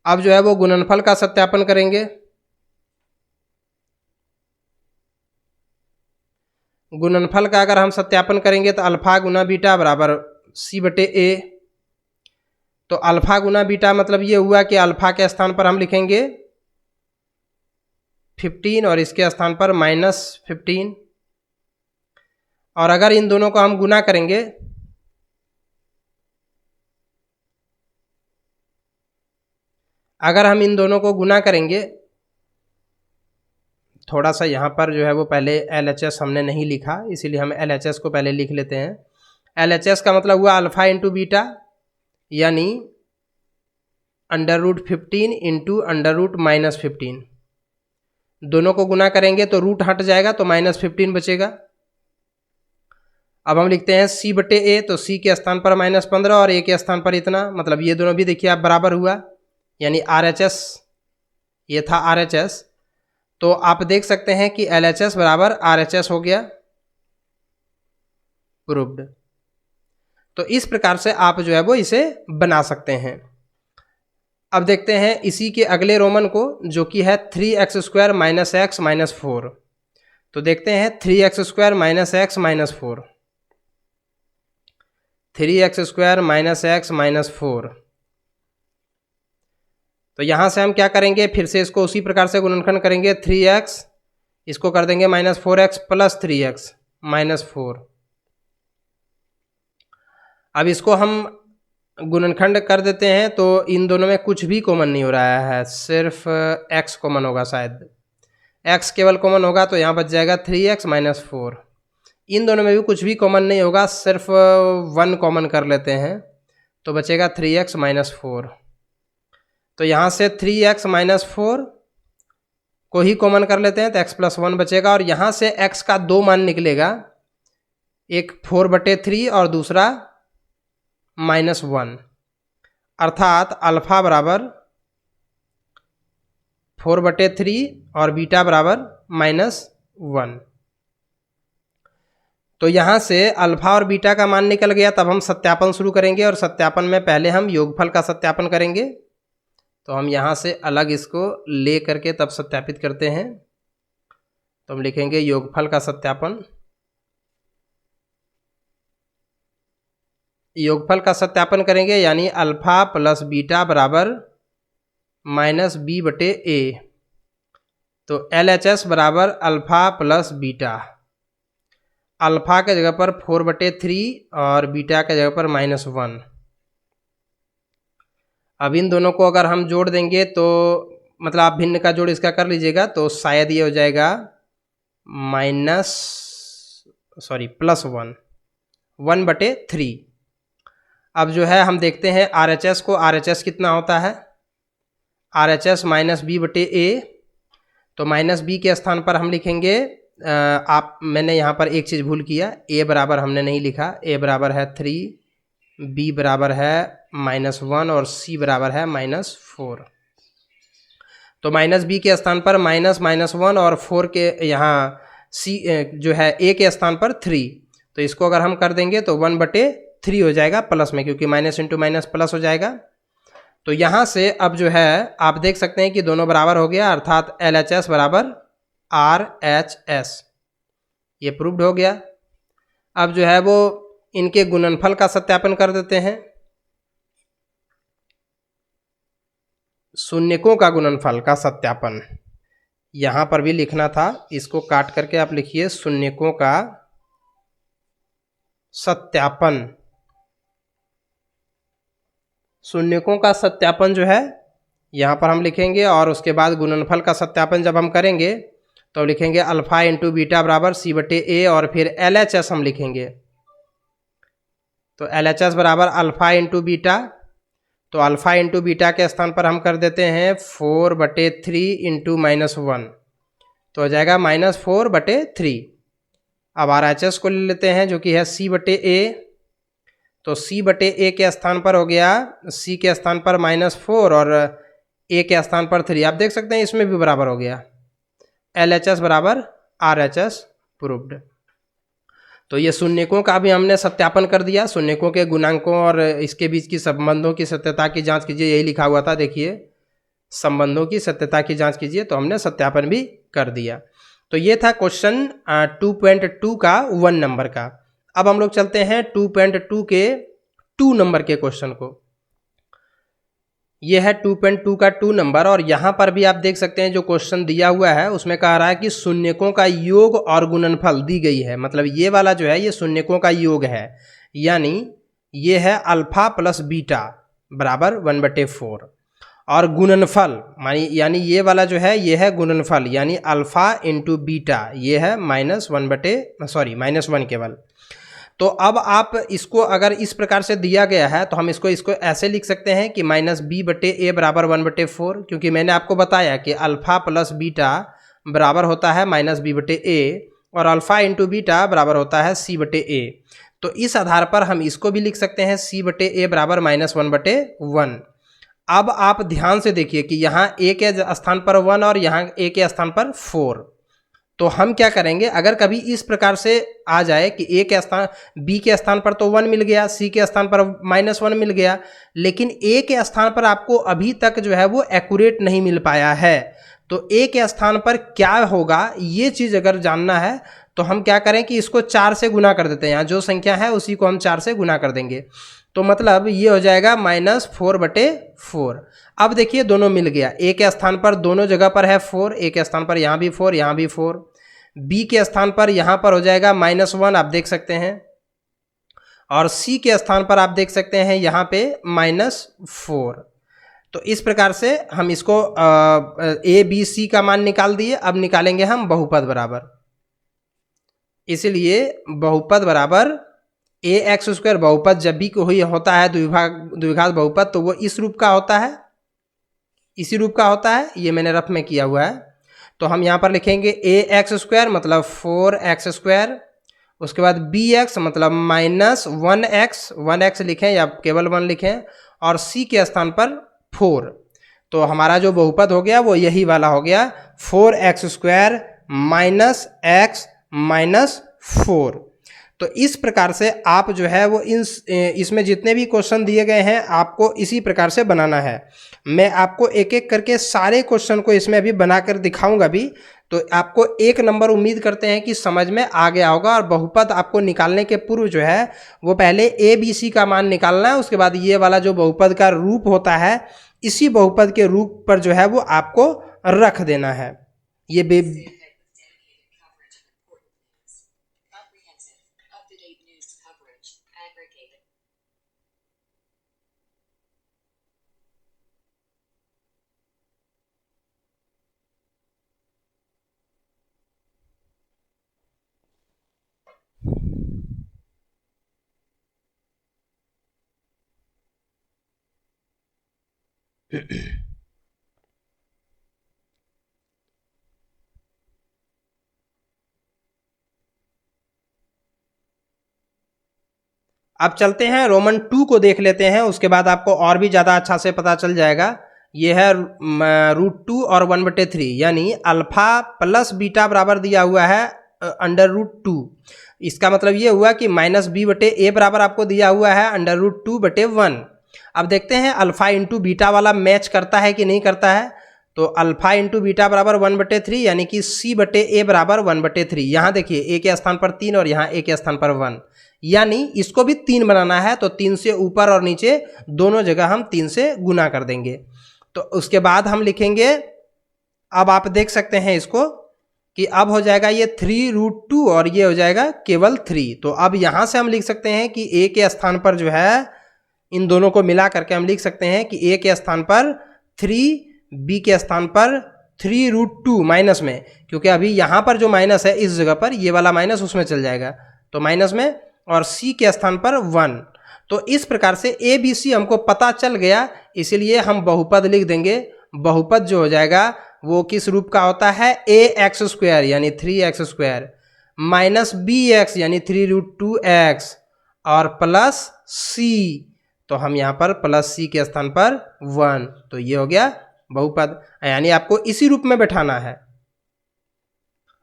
अब जो है वो गुणनफल का सत्यापन करेंगे। गुणनफल का अगर हम सत्यापन करेंगे तो अल्फा गुना बीटा बराबर c बटे a। तो अल्फा गुना बीटा मतलब ये हुआ कि अल्फा के स्थान पर हम लिखेंगे 15 और इसके स्थान पर -15। और अगर इन दोनों को हम गुना करेंगे थोड़ा सा यहाँ पर जो है वो पहले LHS हमने नहीं लिखा, इसीलिए हम LHS को पहले लिख लेते हैं। LHS का मतलब हुआ अल्फा इंटू बीटा, यानी √15 इंटू √-15। दोनों को गुना करेंगे तो रूट हट जाएगा तो -15 बचेगा। अब हम लिखते हैं c बटे a, तो c के स्थान पर -15 और a के स्थान पर इतना, मतलब ये दोनों भी देखिए आप बराबर हुआ, यानी RHS, ये था RHS। तो आप देख सकते हैं कि LHS बराबर RHS हो गया, प्रूव्ड। तो इस प्रकार से आप जो है वो इसे बना सकते हैं। अब देखते हैं इसी के अगले रोमन को, जो कि है 3x² माइनस एक्स माइनस 4। तो देखते हैं 3x² minus x minus 4, 3x² minus x minus 4। तो यहाँ से हम क्या करेंगे, फिर से इसको उसी प्रकार से गुणनखंड करेंगे। 3x इसको कर देंगे minus 4x plus 3x minus 4। अब इसको हम गुणनखंड कर देते हैं तो इन दोनों में कुछ भी कॉमन नहीं हो रहा है, सिर्फ x कॉमन होगा, शायद x केवल कॉमन होगा, तो यहाँ बच जाएगा 3x माइनस 4। इन दोनों में भी कुछ भी कॉमन नहीं होगा, सिर्फ 1 कॉमन कर लेते हैं तो बचेगा 3x माइनस 4। तो यहाँ से 3x माइनस 4 को ही कॉमन कर लेते हैं तो x प्लस 1 बचेगा, और यहाँ से x का 2 मान निकलेगा, एक 4/3 और दूसरा -1, अर्थात अल्फा बराबर 4/3 और बीटा बराबर -1। तो यहाँ से अल्फा और बीटा का मान निकल गया। तब हम सत्यापन शुरू करेंगे, और सत्यापन में पहले हम योगफल का सत्यापन करेंगे। तो हम यहाँ से अलग इसको ले करके तब सत्यापित करते हैं। तो हम लिखेंगे योगफल का सत्यापन। योगफल का सत्यापन करेंगे, यानी अल्फा प्लस बीटा बराबर -b/a। तो LHS बराबर अल्फा प्लस बीटा, अल्फा के जगह पर 4/3 और बीटा के जगह पर -1। अब इन दोनों को अगर हम जोड़ देंगे तो मतलब आप भिन्न का जोड़ इसका कर लीजिएगा, तो शायद ये हो जाएगा +1 1/3। अब जो है हम देखते हैं RHS को, RHS कितना होता है, RHS -b/a। तो -b के स्थान पर हम लिखेंगे मैंने यहाँ पर एक चीज़ भूल किया, a बराबर हमने नहीं लिखा, a बराबर है 3, b बराबर है -1 और c बराबर है -4। तो -b के स्थान पर -1 और 4 के यहाँ c जो है a के स्थान पर 3। तो इसको अगर हम कर देंगे तो 1/3 हो जाएगा प्लस में, क्योंकि माइनस इंटू माइनस प्लस हो जाएगा। तो यहाँ से अब जो है आप देख सकते हैं कि दोनों बराबर हो गया, अर्थात LHS बराबर RHS, ये प्रूव्ड हो गया। अब जो है वो इनके गुणनफल का सत्यापन कर देते हैं। शून्यकों का गुणनफल का सत्यापन यहाँ पर भी लिखना था, इसको काट करके आप लिखिए शून्यकों का सत्यापन। शून्यकों का सत्यापन जो है यहाँ पर हम लिखेंगे, और उसके बाद गुणनफल का सत्यापन जब हम करेंगे तो लिखेंगे अल्फा इंटू बीटा बराबर c/a, और फिर LHS हम लिखेंगे। तो LHS बराबर अल्फा इंटू बीटा, तो अल्फा इंटू बीटा के स्थान पर हम कर देते हैं 4/3 इंटू -1, तो हो जाएगा -4/3। अब RHS को ले लेते हैं, जो कि है c/a। तो c/a के स्थान पर हो गया, c के स्थान पर -4 और a के स्थान पर 3। आप देख सकते हैं इसमें भी बराबर हो गया, LHS बराबर RHS प्रूव्ड। तो ये शून्यकों का भी हमने सत्यापन कर दिया। शून्यकों के गुणांकों और इसके बीच की संबंधों की सत्यता की जांच कीजिए, यही लिखा हुआ था, देखिए संबंधों की सत्यता की जांच कीजिए। तो हमने सत्यापन भी कर दिया। तो ये था क्वेश्चन 2.2 का 1 नंबर का। अब हम लोग चलते हैं 2.2 के 2 नंबर के क्वेश्चन को। ये है 2.2 का 2 नंबर, और यहाँ पर भी आप देख सकते हैं जो क्वेश्चन दिया हुआ है उसमें कह रहा है कि शून्यकों का योग और गुणनफल दी गई है। मतलब ये वाला जो है ये शून्यकों का योग है, यानी ये है अल्फा प्लस बीटा बराबर 1/4, और गुणनफल यानी ये वाला जो है ये है गुणनफल, यानी अल्फा इंटू बीटा, ये है -1 केवल। तो अब आप इसको अगर इस प्रकार से दिया गया है तो हम इसको ऐसे लिख सकते हैं कि -b/a बराबर 1/4, क्योंकि मैंने आपको बताया कि अल्फा प्लस बीटा बराबर होता है -b/a, और अल्फा इंटू बीटा बराबर होता है c/a। तो इस आधार पर हम इसको भी लिख सकते हैं c/a बराबर -1/1। अब आप ध्यान से देखिए कि यहाँ a के स्थान पर 1 और यहाँ a के स्थान पर 4। तो हम क्या करेंगे, अगर कभी इस प्रकार से आ जाए कि ए के स्थान बी के स्थान पर तो 1 मिल गया, सी के स्थान पर -1 मिल गया, लेकिन ए के स्थान पर आपको अभी तक जो है वो एक्यूरेट नहीं मिल पाया है, तो ए के स्थान पर क्या होगा ये चीज़ अगर जानना है तो हम क्या करें कि इसको 4 से गुना कर देते हैं। यहाँ जो संख्या है उसी को हम 4 से गुना कर देंगे, तो मतलब ये हो जाएगा -4/4। अब देखिए दोनों मिल गया, ए के स्थान पर दोनों जगह पर है 4, ए के स्थान पर यहाँ भी 4 यहाँ भी 4, बी के स्थान पर यहाँ पर हो जाएगा -1 आप देख सकते हैं, और सी के स्थान पर आप देख सकते हैं यहाँ पे -4। तो इस प्रकार से हम इसको ए बी सी का मान निकाल दिए। अब निकालेंगे हम बहुपद बराबर, इसलिए बहुपद बराबर ax² बहुपद जब भी कोई होता है द्विघात बहुपद तो वो इस रूप का होता है, इसी रूप का होता है, ये मैंने रफ में किया हुआ है। तो हम यहाँ पर लिखेंगे ax² मतलब 4x², उसके बाद bx मतलब -1x लिखें या केवल 1 लिखें, और c के स्थान पर 4। तो हमारा जो बहुपद हो गया वो यही वाला हो गया, 4x² - x - 4। तो इस प्रकार से आप जो है वो इसमें जितने भी क्वेश्चन दिए गए हैं आपको इसी प्रकार से बनाना है। मैं आपको एक एक करके सारे क्वेश्चन को इसमें अभी बनाकर दिखाऊंगा भी, तो आपको 1 नंबर उम्मीद करते हैं कि समझ में आ गया होगा। और बहुपद आपको निकालने के पूर्व जो है वो पहले ए बी सी का मान निकालना है, उसके बाद ये वाला जो बहुपद का रूप होता है इसी बहुपद के रूप पर जो है वो आपको रख देना है। ये अब चलते हैं रोमन 2 को देख लेते हैं, उसके बाद आपको और भी ज़्यादा अच्छा से पता चल जाएगा। ये है √2 और 1/3, यानी अल्फा प्लस बीटा बराबर दिया हुआ है √2। इसका मतलब ये हुआ कि -b/a बराबर आपको दिया हुआ है √2/1। अब देखते हैं अल्फा इंटू बीटा वाला मैच करता है कि नहीं करता है। तो अल्फा इंटू बीटा बराबर 1/3, यानी कि c/a बराबर 1/3। यहाँ देखिए a के स्थान पर 3 और यहाँ a के स्थान पर 1, यानी इसको भी 3 बनाना है, तो 3 से ऊपर और नीचे दोनों जगह हम 3 से गुना कर देंगे। तो उसके बाद हम लिखेंगे, अब आप देख सकते हैं इसको कि अब हो जाएगा ये 3√2 और ये हो जाएगा केवल 3। तो अब यहाँ से हम लिख सकते हैं कि a के स्थान पर जो है इन दोनों को मिला करके हम लिख सकते हैं कि a के स्थान पर 3, b के स्थान पर 3√2 माइनस में, क्योंकि अभी यहाँ पर जो माइनस है इस जगह पर ये वाला माइनस उसमें चल जाएगा, तो माइनस में, और c के स्थान पर 1। तो इस प्रकार से a b c हमको पता चल गया, इसीलिए हम बहुपद लिख देंगे। बहुपद जो हो जाएगा वो किस रूप का होता है, ax² यानी 3x² माइनस bx यानी 3√2x और प्लस c, तो हम यहाँ पर प्लस c के स्थान पर 1, तो ये हो गया बहुपद, यानी आपको इसी रूप में बैठाना है।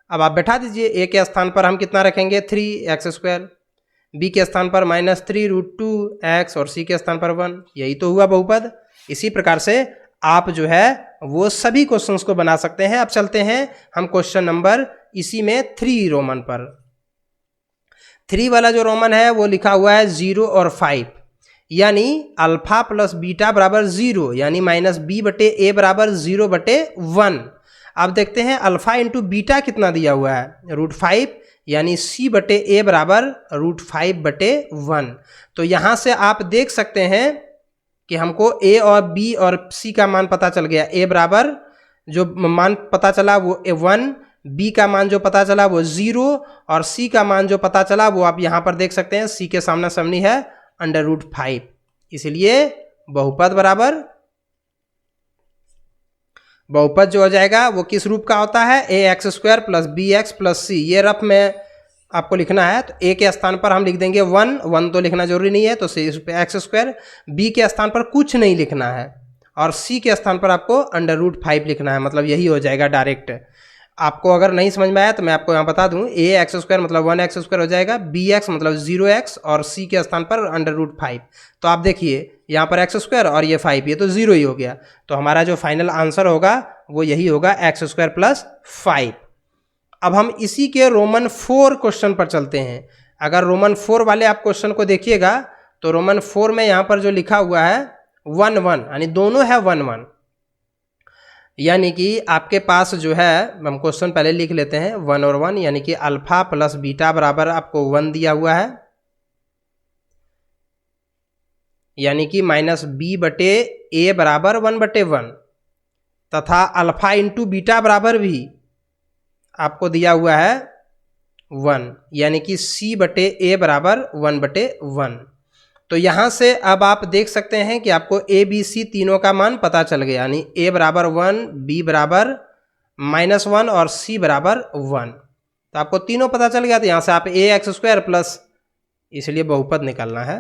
अब आप बैठा दीजिए, a के स्थान पर हम कितना रखेंगे 3x², b के स्थान पर -3√2x और c के स्थान पर 1, यही तो हुआ बहुपद। इसी प्रकार से आप जो है वो सभी क्वेश्चंस को बना सकते हैं। अब चलते हैं हम क्वेश्चन नंबर इसी में 3 रोमन पर। 3 वाला जो रोमन है वो लिखा हुआ है 0 और 5, यानी अल्फा प्लस बीटा बराबर 0, यानी -b/a बराबर 0/1। अब देखते हैं अल्फा इंटू बीटा कितना दिया हुआ है, √5, यानी c/a बराबर √5/1। तो यहाँ से आप देख सकते हैं कि हमको a और b और c का मान पता चल गया। a बराबर जो मान पता चला वो 1, b का मान जो पता चला वो 0 और c का मान जो पता चला वो आप यहाँ पर देख सकते हैं, c के सामने समनी है √5। इसलिए बहुपद बराबर, बहुपद जो हो जाएगा वो किस रूप का होता है, ax² + bx + c। ये रफ में आपको लिखना है, तो a के स्थान पर हम लिख देंगे 1 तो लिखना जरूरी नहीं है, तो x², b के स्थान पर कुछ नहीं लिखना है और c के स्थान पर आपको √5 लिखना है, मतलब यही हो जाएगा डायरेक्ट। आपको अगर नहीं समझ में आया तो मैं आपको यहाँ बता दूँ, ए एक्स स्क्वायर मतलब 1x² हो जाएगा, बी एक्स मतलब 0x और सी के स्थान पर √5। तो आप देखिए यहाँ पर x² और ये 5, ये तो 0 ही हो गया। तो हमारा जो फाइनल आंसर होगा वो यही होगा x² + 5। अब हम इसी के रोमन 4 क्वेश्चन पर चलते हैं। अगर रोमन 4 वाले आप क्वेश्चन को देखिएगा तो रोमन 4 में यहाँ पर जो लिखा हुआ है 1 1, यानी दोनों है 1 1, यानी कि आपके पास जो है, हम क्वेश्चन पहले लिख लेते हैं 1 और 1, यानी कि अल्फा प्लस बीटा बराबर आपको 1 दिया हुआ है, यानी कि -b/a बराबर 1/1, तथा अल्फा इंटू बीटा बराबर भी आपको दिया हुआ है 1, यानी कि c/a बराबर 1/1। तो यहाँ से अब आप देख सकते हैं कि आपको a b c तीनों का मान पता चल गया, यानी a बराबर 1, b बराबर -1 और c बराबर 1। तो आपको तीनों पता चल गया। तो यहाँ से आप ax² प्लस, इसलिए बहुपद निकालना है,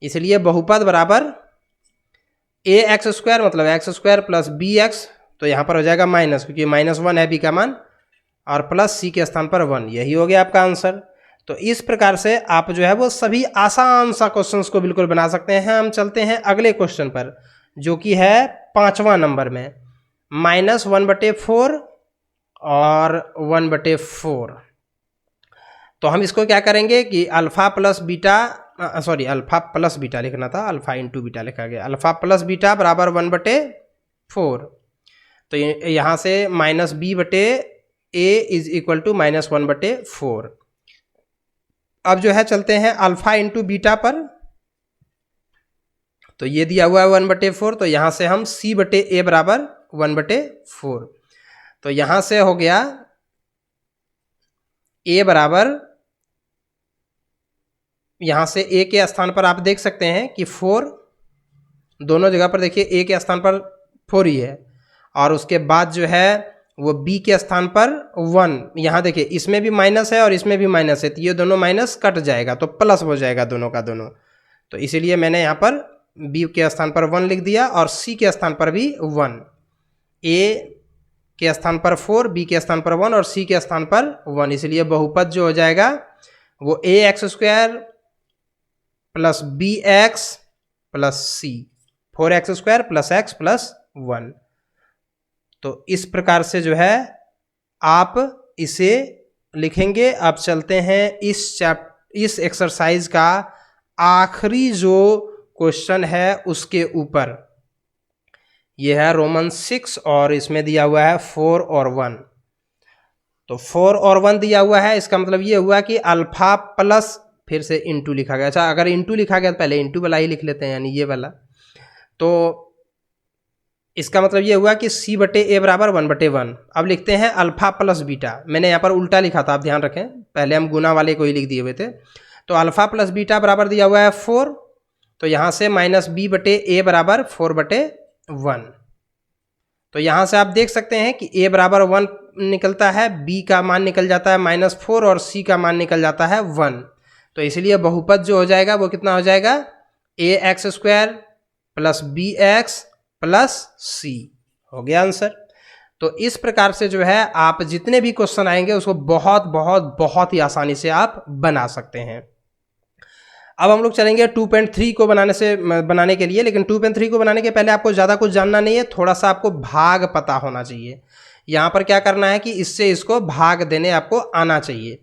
इसलिए बहुपद बराबर ax² मतलब x² प्लस bx, तो यहाँ पर हो जाएगा माइनस, क्योंकि -1 है b का मान, और प्लस c के स्थान पर 1। यही हो गया आपका आंसर। तो इस प्रकार से आप जो है वो सभी आसान सा क्वेश्चंस को बिल्कुल बना सकते हैं। हम चलते हैं अगले क्वेश्चन पर, जो कि है 5वां नंबर में, -1/4 और 1/4। तो हम इसको क्या करेंगे कि अल्फा प्लस बीटा लिखना था, अल्फा इंटू बीटा लिखा गया, अल्फा प्लस बीटा बराबर 1/4। तो यहाँ से -b/a इज इक्वल टू -1/4। अब जो है चलते हैं अल्फा इंटू बीटा पर। तो ये दिया हुआ है 1/4, तो यहाँ से हम c/a बराबर 1/4। तो यहाँ से हो गया a बराबर, यहाँ से a के स्थान पर आप देख सकते हैं कि 4, दोनों जगह पर देखिए a के स्थान पर 4 ही है, और उसके बाद जो है वो b के स्थान पर 1। यहाँ देखिए इसमें भी माइनस है और इसमें भी माइनस है, तो ये दोनों माइनस कट जाएगा तो प्लस हो जाएगा दोनों का दोनों। तो इसीलिए मैंने यहाँ पर b के स्थान पर 1 लिख दिया और c के स्थान पर भी 1, a के स्थान पर 4, b के स्थान पर 1 और c के स्थान पर 1। इसलिए बहुपद जो हो जाएगा वो ax² plus bx plus c, 4x² plus x plus 1। तो इस प्रकार से जो है आप इसे लिखेंगे। अब चलते हैं इस एक्सरसाइज का आखिरी जो क्वेश्चन है उसके ऊपर। यह है रोमन 6 और इसमें दिया हुआ है 4 और 1। तो 4 और 1 दिया हुआ है, इसका मतलब ये हुआ कि अल्फा प्लस, फिर से इंटू लिखा गया। अच्छा, अगर इंटू लिखा गया तो पहले इंटू वाला ही लिख लेते हैं, यानी ये वाला। तो इसका मतलब ये हुआ कि c/a बराबर 1/1। अब लिखते हैं अल्फा प्लस बीटा। मैंने यहाँ पर उल्टा लिखा था, आप ध्यान रखें, पहले हम गुना वाले को ही लिख दिए हुए थे। तो अल्फा प्लस बीटा बराबर दिया हुआ है 4, तो यहाँ से -b/a बराबर 4/1। तो यहाँ से आप देख सकते हैं कि a बराबर 1 निकलता है, b का मान निकल जाता है -4 और c का मान निकल जाता है 1। तो इसलिए बहुपद जो हो जाएगा वो कितना हो जाएगा, ax² plus bx plus c, हो गया आंसर। तो इस प्रकार से जो है आप जितने भी क्वेश्चन आएंगे उसको बहुत बहुत बहुत ही आसानी से आप बना सकते हैं। अब हम लोग चलेंगे 2.3 को बनाने के लिए, लेकिन 2.3 को बनाने के पहले आपको ज़्यादा कुछ जानना नहीं है, थोड़ा सा आपको भाग पता होना चाहिए। यहाँ पर क्या करना है कि इससे इसको भाग देने आपको आना चाहिए।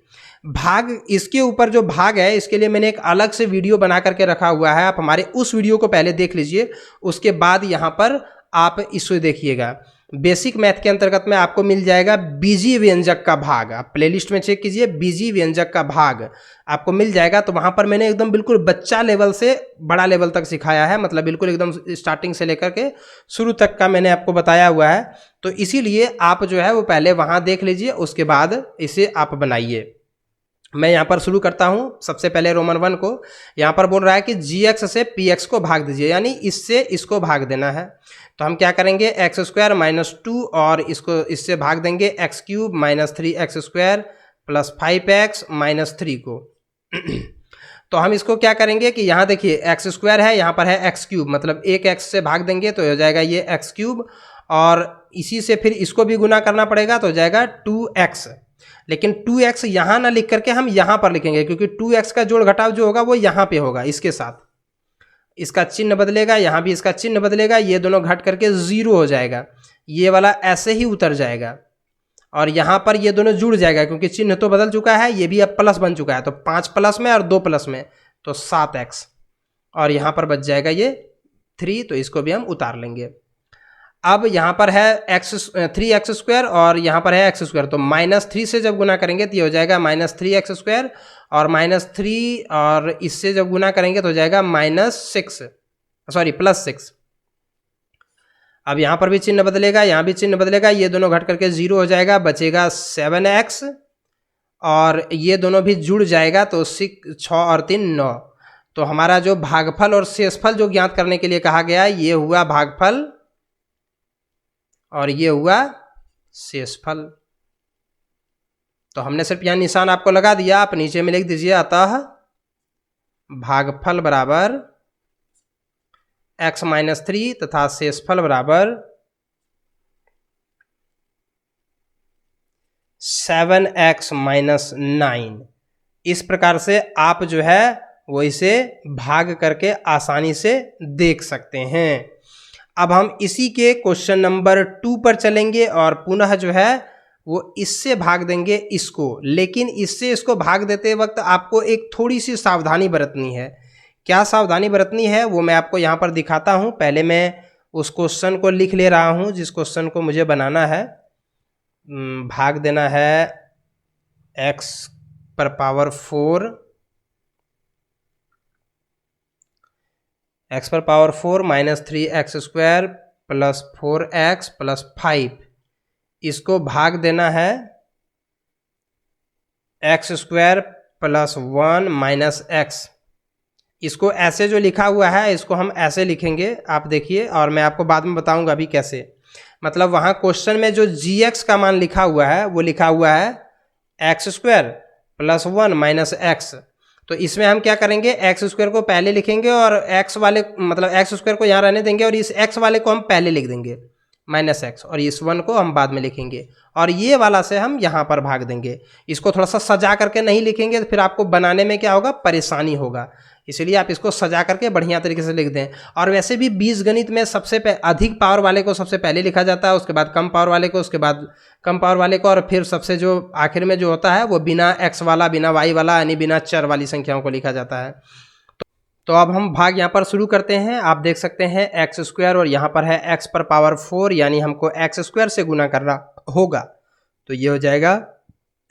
भाग, इसके ऊपर जो भाग है इसके लिए मैंने एक अलग से वीडियो बना करके रखा हुआ है, आप हमारे उस वीडियो को पहले देख लीजिए, उसके बाद यहाँ पर आप इसे देखिएगा। बेसिक मैथ के अंतर्गत में आपको मिल जाएगा बीजीय व्यंजक का भाग, आप प्लेलिस्ट में चेक कीजिए, बीजीय व्यंजक का भाग आपको मिल जाएगा। तो वहाँ पर मैंने एकदम बिल्कुल बच्चा लेवल से बड़ा लेवल तक सिखाया है, मतलब बिल्कुल एकदम स्टार्टिंग से लेकर के शुरू तक का मैंने आपको बताया हुआ है। तो इसीलिए आप जो है वो पहले वहाँ देख लीजिए, उसके बाद इसे आप बनाइए। मैं यहाँ पर शुरू करता हूँ। सबसे पहले रोमन 1 को यहाँ पर बोल रहा है कि gx से px को भाग दीजिए, यानी इससे इसको भाग देना है। तो हम क्या करेंगे, x² - 2 और इसको इससे भाग देंगे x³ - 3x² प्लस 5x - 3 को। तो हम इसको क्या करेंगे कि यहाँ देखिए x² है, यहाँ पर है x³ मतलब एक x से भाग देंगे तो हो जाएगा ये x³ और इसी से फिर इसको भी गुना करना पड़ेगा तो हो जाएगा 2x। लेकिन 2x यहाँ ना लिख करके हम यहाँ पर लिखेंगे, क्योंकि 2x का जोड़ घटाव जो होगा वो यहाँ पे होगा, इसके साथ इसका चिन्ह बदलेगा, यहाँ भी इसका चिन्ह बदलेगा, ये दोनों घट करके 0 हो जाएगा, ये वाला ऐसे ही उतर जाएगा और यहाँ पर ये दोनों जुड़ जाएगा क्योंकि चिन्ह तो बदल चुका है, ये भी अब प्लस बन चुका है, तो 5 प्लस में और 2 प्लस में तो 7x, और यहाँ पर बच जाएगा ये 3, तो इसको भी हम उतार लेंगे। अब यहाँ पर है 3x² और यहाँ पर है x², तो -3 से जब गुना करेंगे तो ये हो जाएगा -3x² और -3 और इससे जब गुना करेंगे तो हो जाएगा +6। अब यहाँ पर भी चिन्ह बदलेगा, यहाँ भी चिन्ह बदलेगा, ये दोनों घट करके 0 हो जाएगा, बचेगा 7x और ये दोनों भी जुड़ जाएगा तो 6 और 3 9। तो हमारा जो भागफल और शेषफल जो ज्ञात करने के लिए कहा गया है, ये हुआ भागफल और ये हुआ शेषफल। तो हमने सिर्फ यहाँ निशान आपको लगा दिया, आप नीचे में लिख दीजिए अतः भागफल बराबर x-3 तथा शेषफल बराबर 7x-9। इस प्रकार से आप जो है वो इसे भाग करके आसानी से देख सकते हैं। अब हम इसी के क्वेश्चन नंबर 2 पर चलेंगे और पुनः जो है वो इससे भाग देंगे इसको, लेकिन इससे इसको भाग देते वक्त आपको एक थोड़ी सी सावधानी बरतनी है। क्या सावधानी बरतनी है वो मैं आपको यहाँ पर दिखाता हूँ। पहले मैं उस क्वेश्चन को लिख ले रहा हूँ जिस क्वेश्चन को मुझे बनाना है। भाग देना है x⁴ -3x² + 4x + 5, इसको भाग देना है x² + 1 - x। इसको ऐसे जो लिखा हुआ है इसको हम ऐसे लिखेंगे, आप देखिए, और मैं आपको बाद में बताऊंगा अभी कैसे। मतलब वहाँ क्वेश्चन में जो gx का मान लिखा हुआ है वो लिखा हुआ है x² + 1 - x। तो इसमें हम क्या करेंगे, x² को पहले लिखेंगे और x वाले मतलब x² को यहाँ रहने देंगे और इस x वाले को हम पहले लिख देंगे -x, और इस 1 को हम बाद में लिखेंगे और ये वाला से हम यहाँ पर भाग देंगे। इसको थोड़ा सा सजा करके नहीं लिखेंगे तो फिर आपको बनाने में क्या होगा, परेशानी होगा, इसलिए आप इसको सजा करके बढ़िया तरीके से लिख दें। और वैसे भी बीजगणित में सबसे अधिक पावर वाले को सबसे पहले लिखा जाता है, उसके बाद कम पावर वाले को, उसके बाद कम पावर वाले को, और फिर सबसे जो आखिर में जो होता है वो बिना x वाला, बिना y वाला, यानी बिना चर वाली संख्याओं को लिखा जाता है। तो अब हम भाग यहाँ पर शुरू करते हैं। आप देख सकते हैं x² और यहाँ पर है x⁴, यानी हमको x² से गुना करना होगा, तो ये हो जाएगा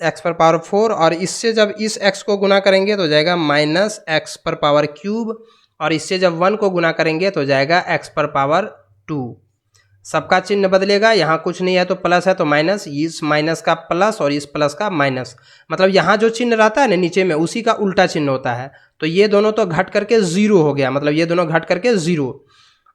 x⁴, और इससे जब इस x को गुना करेंगे तो हो जाएगा -x⁴, और इससे जब 1 को गुना करेंगे तो हो जाएगा x⁴। सबका चिन्ह बदलेगा, यहाँ कुछ नहीं है तो प्लस है तो माइनस, इस माइनस का प्लस और इस प्लस का माइनस, मतलब यहाँ जो चिन्ह रहता है ना नीचे में उसी का उल्टा चिन्ह होता है। तो ये दोनों तो घट करके 0 हो गया, मतलब ये दोनों घट करके 0।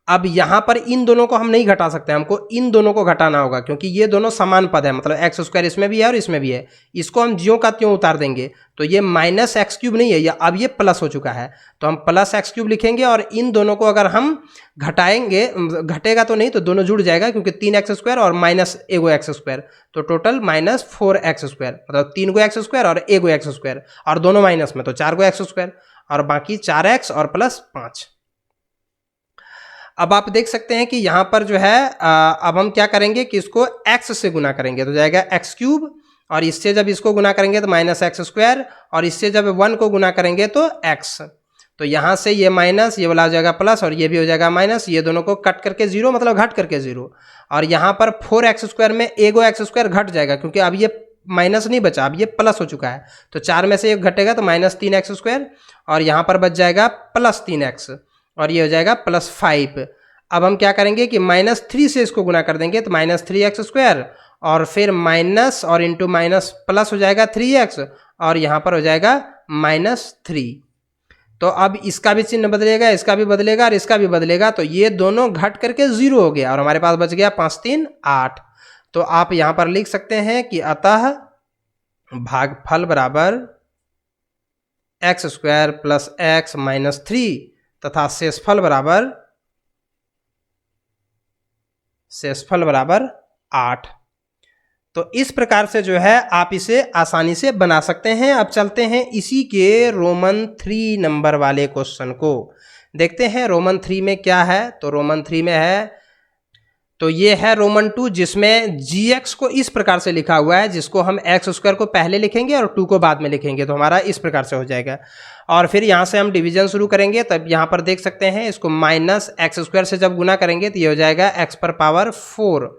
अब यहाँ पर इन दोनों को हम नहीं घटा सकते, हमको इन दोनों को घटाना होगा क्योंकि ये दोनों समान पद है, मतलब x² इसमें भी है और इसमें भी है। इसको हम ज्यों का त्यों उतार देंगे तो ये -x³ नहीं है, या अब ये प्लस हो चुका है, तो हम +x³ लिखेंगे और इन दोनों को अगर हम घटाएंगे, घटेगा तो नहीं तो दोनों जुड़ जाएगा क्योंकि 3x² और -1x², तो टोटल -4x², मतलब 3x² और 1x², और दोनों माइनस में तो 4x² और बाकी 4x और +5। अब आप देख सकते हैं कि यहाँ पर जो है अब हम क्या करेंगे कि इसको x से गुना करेंगे तो जाएगा x³ और इससे जब इसको गुना करेंगे तो -x² और इससे जब 1 को गुना करेंगे तो x। तो यहाँ से ये माइनस, ये वाला हो जाएगा प्लस और ये भी हो जाएगा माइनस, ये दोनों को कट करके 0, मतलब घट करके 0। और यहाँ पर 4x² में 1x² घट जाएगा क्योंकि अब ये माइनस नहीं बचा, अब ये प्लस हो चुका है, तो 4 में से 1 घटेगा तो -3x² और यहाँ पर बच जाएगा +3x और ये हो जाएगा +5। अब हम क्या करेंगे कि -3 से इसको गुना कर देंगे तो -3x² और फिर माइनस और इंटू माइनस प्लस हो जाएगा 3x और यहाँ पर हो जाएगा -3। तो अब इसका भी चिन्ह बदलेगा, इसका भी बदलेगा और इसका भी बदलेगा, तो ये दोनों घट करके 0 हो गया और हमारे पास बच गया 5 3 8। तो आप यहाँ पर लिख सकते हैं कि अतः भागफल बराबर x² + x - 3 तथा शेषफल बराबर शेषफल बराबर 8। तो इस प्रकार से जो है आप इसे आसानी से बना सकते हैं। अब चलते हैं इसी के रोमन 3 नंबर वाले क्वेश्चन को देखते हैं। रोमन 3 में क्या है, तो रोमन 3 में है, तो ये है रोमन 2 जिसमें gx को इस प्रकार से लिखा हुआ है, जिसको हम एक्स स्क्वायर को पहले लिखेंगे और 2 को बाद में लिखेंगे, तो हमारा इस प्रकार से हो जाएगा। और फिर यहाँ से हम डिवीजन शुरू करेंगे, तब यहाँ पर देख सकते हैं इसको माइनस एक्स स्क्वायर से जब गुना करेंगे तो ये हो जाएगा एक्स पर पावर 4,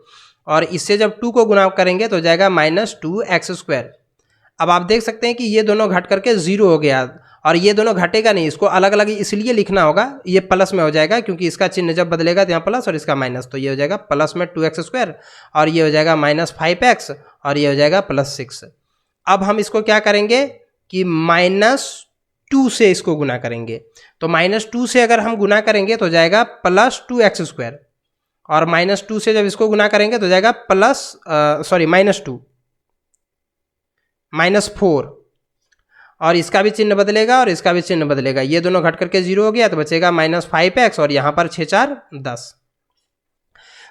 और इससे जब 2 को गुना करेंगे तो हो जाएगा माइनस 2x स्क्वायर। अब आप देख सकते हैं कि ये दोनों घट करके 0 हो गया, और ये दोनों घटेगा नहीं, इसको अलग अलग इसलिए लिखना होगा, ये प्लस में हो जाएगा क्योंकि इसका चिन्ह जब बदलेगा तो यहाँ प्लस और इसका माइनस, तो ये हो जाएगा प्लस में 2x स्क्वायर, और ये हो जाएगा माइनस 5x, और ये हो जाएगा प्लस 6। अब हम इसको क्या करेंगे कि -2 से इसको गुना करेंगे, तो -2 से अगर हम गुना करेंगे तो जाएगा प्लस 2x स्क्वायर, और -2 से जब इसको गुना करेंगे तो जाएगा -4, और इसका भी चिन्ह बदलेगा और इसका भी चिन्ह बदलेगा, ये दोनों घट करके 0 हो गया, तो बचेगा -5x, और यहाँ पर 6 4 10।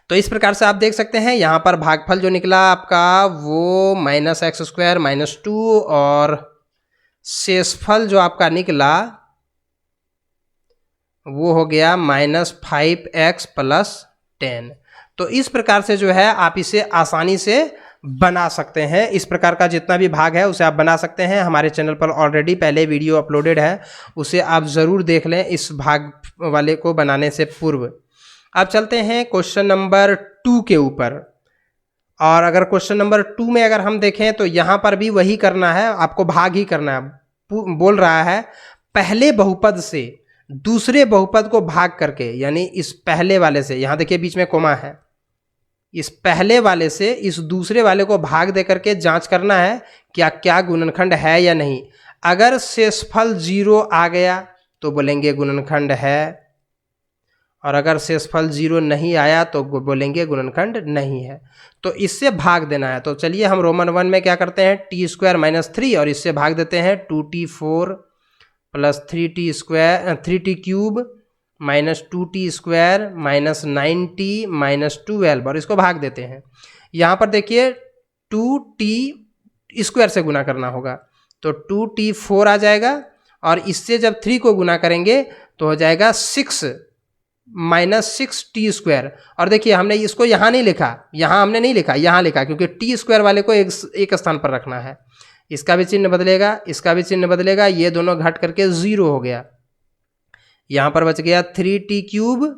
तो इस प्रकार से आप देख सकते हैं यहाँ पर भागफल जो निकला आपका वो -x स्क्वायर -2, और शेषफल जो आपका निकला वो हो गया -5x + 10। तो इस प्रकार से जो है आप इसे आसानी से बना सकते हैं। इस प्रकार का जितना भी भाग है उसे आप बना सकते हैं। हमारे चैनल पर ऑलरेडी पहले वीडियो अपलोडेड है, उसे आप ज़रूर देख लें इस भाग वाले को बनाने से पूर्व। अब चलते हैं क्वेश्चन नंबर 2 के ऊपर, और अगर क्वेश्चन नंबर 2 में अगर हम देखें तो यहाँ पर भी वही करना है, आपको भाग ही करना है। बोल रहा है पहले बहुपद से दूसरे बहुपद को भाग करके, यानी इस पहले वाले से, यहाँ देखिए बीच में कोमा है, इस पहले वाले से इस दूसरे वाले को भाग दे करके जांच करना है क्या गुणनखंड है या नहीं। अगर शेषफल 0 आ गया तो बोलेंगे गुणनखंड है, और अगर शेषफल 0 नहीं आया तो बोलेंगे गुणनखंड नहीं है। तो इससे भाग देना है। तो चलिए हम रोमन 1 में क्या करते हैं, t² - 3, और इससे भाग देते हैं 2t4 + 3t² 3t³ -2t² -9t 12, और इसको भाग देते हैं। यहाँ पर देखिए 2t² से गुना करना होगा, तो 2t4 आ जाएगा, और इससे जब 3 को गुना करेंगे तो हो जाएगा 6 -6t²। और देखिए हमने इसको यहाँ नहीं लिखा, यहाँ हमने नहीं लिखा, यहाँ लिखा क्योंकि t² वाले को एक स्थान पर रखना है। इसका भी चिन्ह बदलेगा, इसका भी चिन्ह बदलेगा, ये दोनों घट करके 0 हो गया। यहाँ पर बच गया 3t³,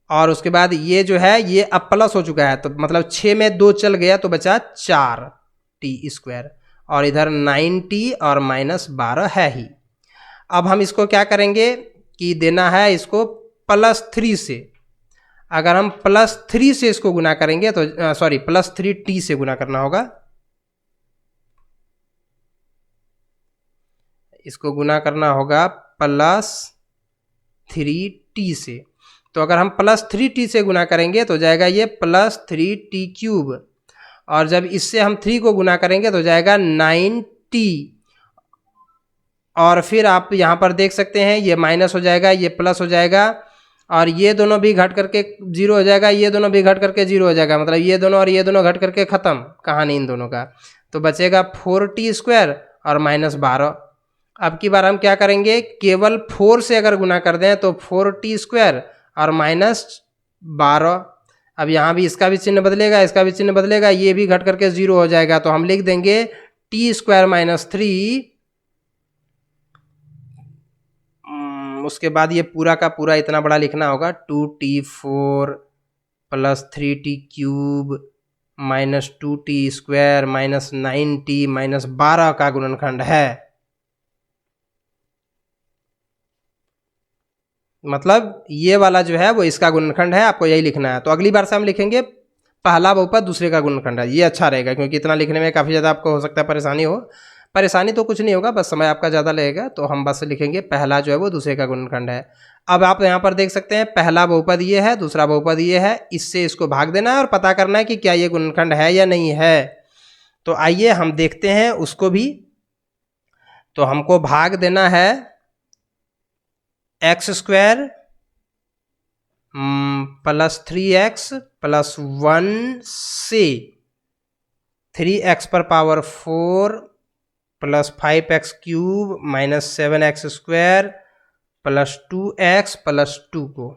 और उसके बाद ये जो है ये अब प्लस हो चुका है, तो मतलब 6 में 2 चल गया तो बचा 4t², और इधर 9t और -12 है ही। अब हम इसको क्या करेंगे कि देना है इसको +3 से। अगर हम +3 से इसको गुना करेंगे तो +3t से गुना करना होगा, इसको गुना करना होगा +3t से। तो अगर हम +3t से गुना करेंगे तो जाएगा ये +3t³, और जब इससे हम 3 को गुना करेंगे तो जाएगा 9t, और फिर आप यहाँ पर देख सकते हैं ये माइनस हो जाएगा, ये प्लस हो जाएगा, और ये दोनों भी घट करके 0 हो जाएगा, ये दोनों भी घट करके 0 हो जाएगा, मतलब ये दोनों और ये दोनों घट करके ख़त्म कहानी इन दोनों का। तो बचेगा 4t² और -12। अब की बार हम क्या करेंगे, केवल 4 से अगर गुना कर दें तो 4t² और -12। अब यहाँ भी इसका भी चिन्ह बदलेगा, इसका भी चिन्ह बदलेगा, ये भी घट करके 0 हो जाएगा, तो हम लिख देंगे t² - 3, उसके बाद ये पूरा का पूरा इतना बड़ा लिखना होगा 2t4 + 3t³ -2t² -9t -12 का गुणनखंड है। मतलब ये वाला जो है वो इसका गुणनखंड है, आपको यही लिखना है। तो अगली बार से हम लिखेंगे पहला बहुपद दूसरे का गुणनखंड है, ये अच्छा रहेगा, क्योंकि इतना लिखने में काफ़ी ज़्यादा आपको हो सकता है परेशानी हो। परेशानी तो कुछ नहीं होगा, बस समय आपका ज़्यादा लगेगा, तो हम बस लिखेंगे पहला जो है वो दूसरे का गुणनखंड है। अब आप यहाँ पर देख सकते हैं पहला बहुपद ये है, दूसरा बहुपद ये है, इससे इसको भाग देना है और पता करना है कि क्या ये गुणनखंड है या नहीं है। तो आइए हम देखते हैं उसको भी। तो हमको भाग देना है x² प्लस 3x प्लस 1 से 3x पर power 4 plus 5x cube minus 7x square plus 2x plus 2 को।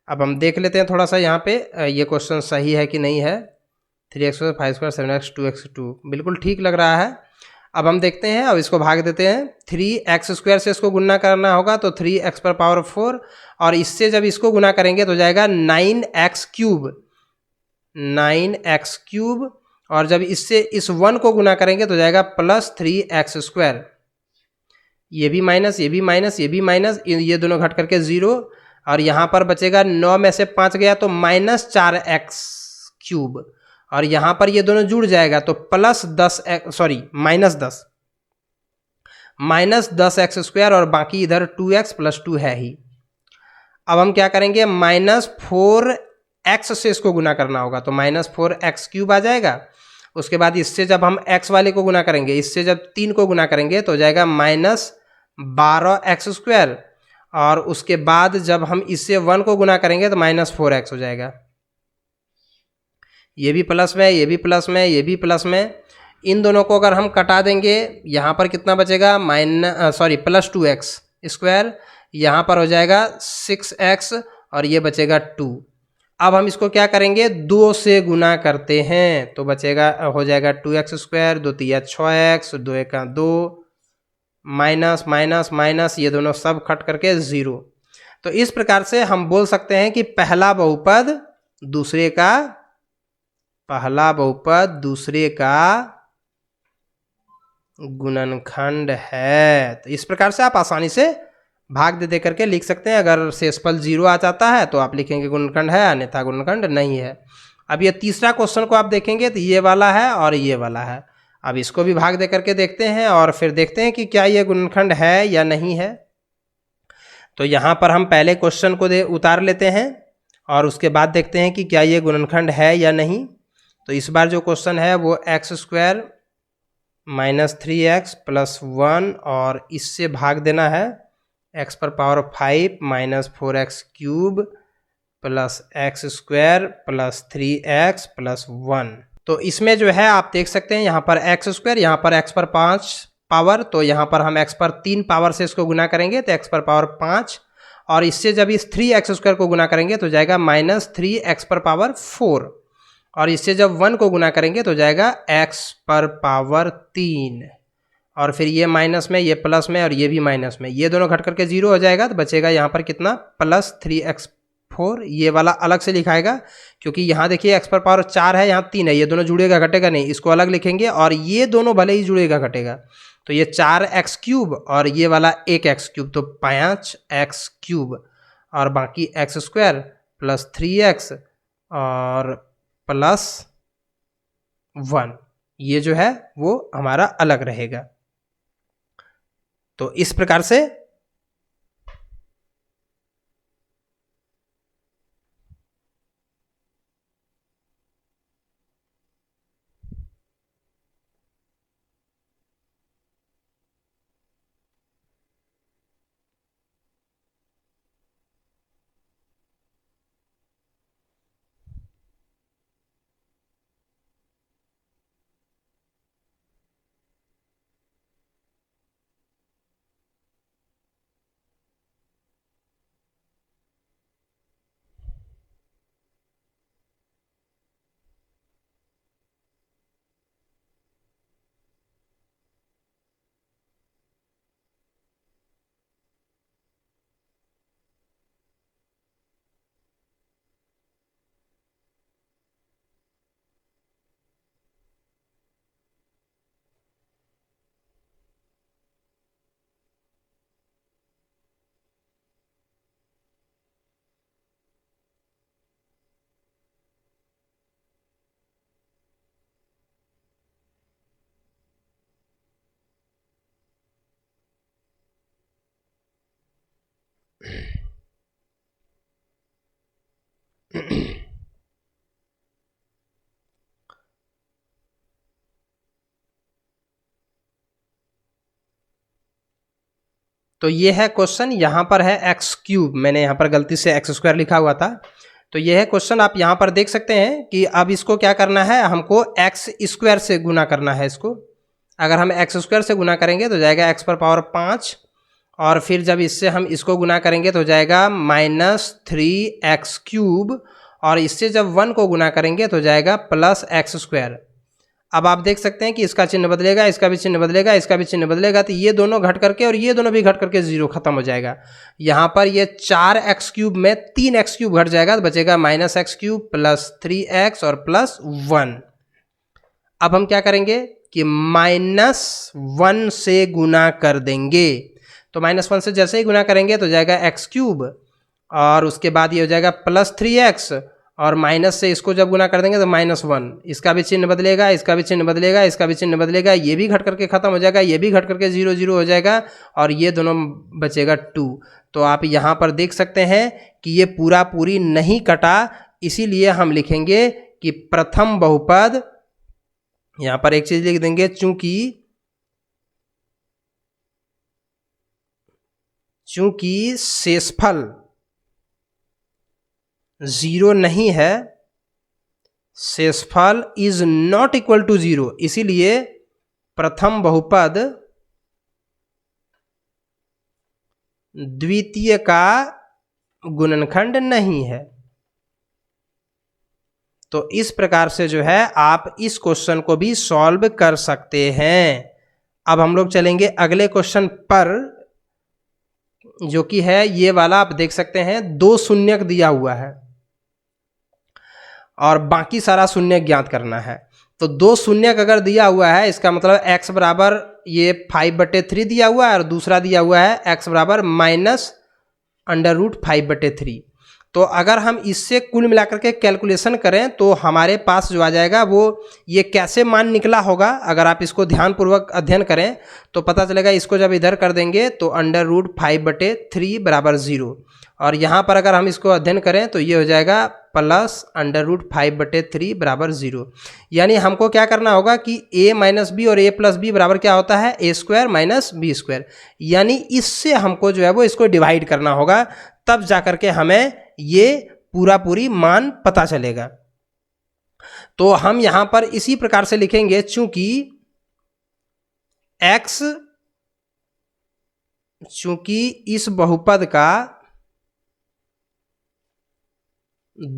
अब हम देख लेते हैं थोड़ा सा यहाँ पे ये क्वेश्चन सही है कि नहीं है। 3x square 5 square 7x 2x 2 बिल्कुल ठीक लग रहा है। अब हम देखते हैं, अब इसको भाग देते हैं। 3x स्क्वायर से इसको गुना करना होगा तो 3x पर पावर 4 और इससे जब इसको गुना करेंगे तो जाएगा 9x क्यूब, 9x क्यूब और जब इससे इस 1 को गुना करेंगे तो जाएगा प्लस 3x स्क्वायर। ये भी माइनस, ये भी माइनस, ये भी माइनस, ये दोनों घट करके 0 और यहाँ पर बचेगा 9 में से 5 गया तो माइनस 4x क्यूब और यहाँ पर ये दोनों जुड़ जाएगा तो प्लस 10 माइनस 10x स्क्वायर और बाकी इधर 2x प्लस 2 है ही। अब हम क्या करेंगे, माइनस 4x से इसको गुना करना होगा तो माइनस 4x क्यूब आ जाएगा। उसके बाद इससे जब हम x वाले को गुना करेंगे, इससे जब 3 को गुना करेंगे तो जाएगा माइनस 12x स्क्वायर और उसके बाद जब हम इससे 1 को गुना करेंगे तो माइनस 4x हो जाएगा। ये भी प्लस में, ये भी प्लस में, ये भी प्लस में, इन दोनों को अगर हम कटा देंगे यहाँ पर कितना बचेगा, प्लस 2x स्क्वायर, यहाँ पर हो जाएगा 6x और ये बचेगा 2। अब हम इसको क्या करेंगे, 2 से गुना करते हैं तो बचेगा, हो जाएगा 2x स्क्वायर, 2 तिया 6x, 2 एका 2, माइनस माइनस माइनस, ये दोनों सब कट करके 0। तो इस प्रकार से हम बोल सकते हैं कि पहला बहुपद दूसरे का गुणनखंड है। तो इस प्रकार से आप आसानी से भाग दे करके लिख सकते हैं। अगर शेषफल 0 आ जाता है तो आप लिखेंगे गुणनखंड है, अन्यथा गुणनखंड नहीं है। अब ये तीसरा क्वेश्चन को आप देखेंगे तो ये वाला है और ये वाला है। अब इसको भी भाग दे करके देखते हैं और फिर देखते हैं कि क्या ये गुणनखंड है या नहीं है। तो यहाँ पर हम पहले क्वेश्चन को उतार लेते हैं और उसके बाद देखते हैं कि क्या ये गुणनखंड है या नहीं। तो इस बार जो क्वेश्चन है वो x square minus 3x plus 1 और इससे भाग देना है x पर power 5 minus 4x cube plus x square plus 3x plus 1। तो इसमें जो है आप देख सकते हैं यहाँ पर x स्क्वायर, यहाँ पर x पर 5 पावर, तो यहाँ पर हम x पर 3 पावर से इसको गुना करेंगे तो x पर पावर 5 और इससे जब इस 3x स्क्वायर को गुना करेंगे तो जाएगा माइनस 3x पर पावर 4 और इससे जब 1 को गुना करेंगे तो जाएगा x पर पावर 3 और फिर ये माइनस में, ये प्लस में और ये भी माइनस में, ये दोनों घट करके 0 हो जाएगा तो बचेगा यहाँ पर कितना, प्लस 3x4। ये वाला अलग से लिखाएगा क्योंकि यहाँ देखिए x पर पावर 4 है, यहाँ 3 है, ये दोनों जुड़ेगा घटेगा नहीं, इसको अलग लिखेंगे और ये दोनों भले ही जुड़ेगा घटेगा तो ये 4x क्यूब और ये वाला 1x क्यूब तो 5x क्यूब और बाकी x स्क्वायर प्लस 3x और प्लस 1, ये जो है वो हमारा अलग रहेगा। तो इस प्रकार से तो ये है क्वेश्चन, यहाँ पर है एक्स क्यूब, मैंने यहाँ पर गलती से एक्स स्क्वायर लिखा हुआ था। तो ये है क्वेश्चन, आप यहाँ पर देख सकते हैं कि अब इसको क्या करना है, हमको एक्स स्क्वायर से गुना करना है इसको। अगर हम एक्स स्क्वायर से गुना करेंगे तो जाएगा एक्स पर पावर 5, और फिर जब इससे हम इसको गुना करेंगे तो जाएगा -3x क्यूब, और इससे जब 1 को गुना करेंगे तो जाएगा +x स्क्वायर। अब आप देख सकते हैं कि इसका चिन्ह बदलेगा, इसका भी चिन्ह बदलेगा, इसका भी चिन्ह बदलेगा, तो ये दोनों घट करके और ये दोनों भी घट करके 0 खत्म हो जाएगा। यहाँ पर ये 4x क्यूब में 3x क्यूब घट जाएगा तो बचेगा -x क्यूब प्लस 3x और प्लस 1। अब हम क्या करेंगे कि -1 से गुना कर देंगे। तो -1 से जैसे ही गुना करेंगे तो जाएगा x क्यूब, और उसके बाद ये हो जाएगा +3x, और माइनस से इसको जब गुना कर देंगे तो -1, इसका भी चिन्ह बदलेगा, इसका भी चिन्ह बदलेगा, इसका भी चिन्ह बदलेगा, ये भी घट करके खत्म हो जाएगा, ये भी घट करके 0 0 हो जाएगा, और ये दोनों बचेगा 2। तो आप यहाँ पर देख सकते हैं कि ये पूरा पूरी नहीं कटा, इसीलिए हम लिखेंगे कि प्रथम बहुपद, यहाँ पर एक चीज लिख देंगे, चूंकि शेषफल 0 नहीं है, शेषफल इज नॉट इक्वल टू 0, इसीलिए प्रथम बहुपद द्वितीय का गुणनखंड नहीं है। तो इस प्रकार से जो है आप इस क्वेश्चन को भी सॉल्व कर सकते हैं। अब हम लोग चलेंगे अगले क्वेश्चन पर, जो कि है ये वाला। आप देख सकते हैं 2 शून्यक दिया हुआ है और बाकी सारा शून्य ज्ञात करना है। तो 2 शून्यक अगर दिया हुआ है, इसका मतलब x बराबर ये 5/3 दिया हुआ है, और दूसरा दिया हुआ है x बराबर -√5/3। तो अगर हम इससे कुल मिलाकर के कैलकुलेशन करें तो हमारे पास जो आ जाएगा वो ये कैसे मान निकला होगा, अगर आप इसको ध्यानपूर्वक अध्ययन करें तो पता चलेगा। इसको जब इधर कर देंगे तो √5/3 बराबर 0, और यहाँ पर अगर हम इसको अध्ययन करें तो ये हो जाएगा +√5/3 बराबर 0। यानी हमको क्या करना होगा कि a माइनस बी और a प्लस बी बराबर क्या होता है, a² माइनस b²। यानी इससे हमको जो है वो इसको डिवाइड करना होगा, तब जाकर के हमें ये पूरी मान पता चलेगा। तो हम यहां पर इसी प्रकार से लिखेंगे, चूंकि इस बहुपद का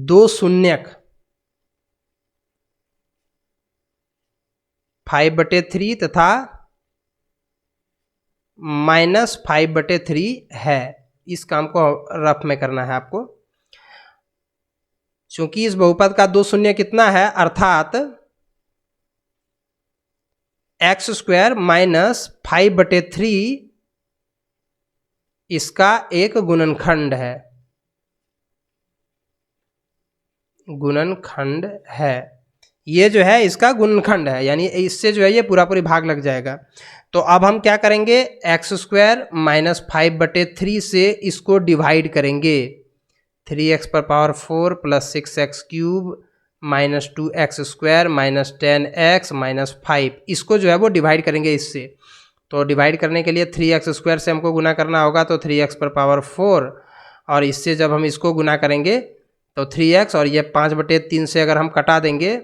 2 शून्यक 5/3 तथा -5/3 है। इस काम को रफ में करना है आपको। चूंकि इस बहुपद का 2 शून्य कितना है, अर्थात x² माइनस 5/3 इसका एक गुणनखंड है, ये जो है इसका गुणनखंड है, यानी इससे जो है ये पूरी भाग लग जाएगा। तो अब हम क्या करेंगे, x² माइनस 5/3 से इसको डिवाइड करेंगे। 3x पर power 4 plus 6x cube minus 2x² minus 10x minus 5, इसको जो है वो डिवाइड करेंगे इससे। तो डिवाइड करने के लिए 3x² से हमको गुना करना होगा, तो 3x पर पावर 4, और इससे जब हम इसको गुना करेंगे तो 3x, और ये 5/3 से अगर हम कटा देंगे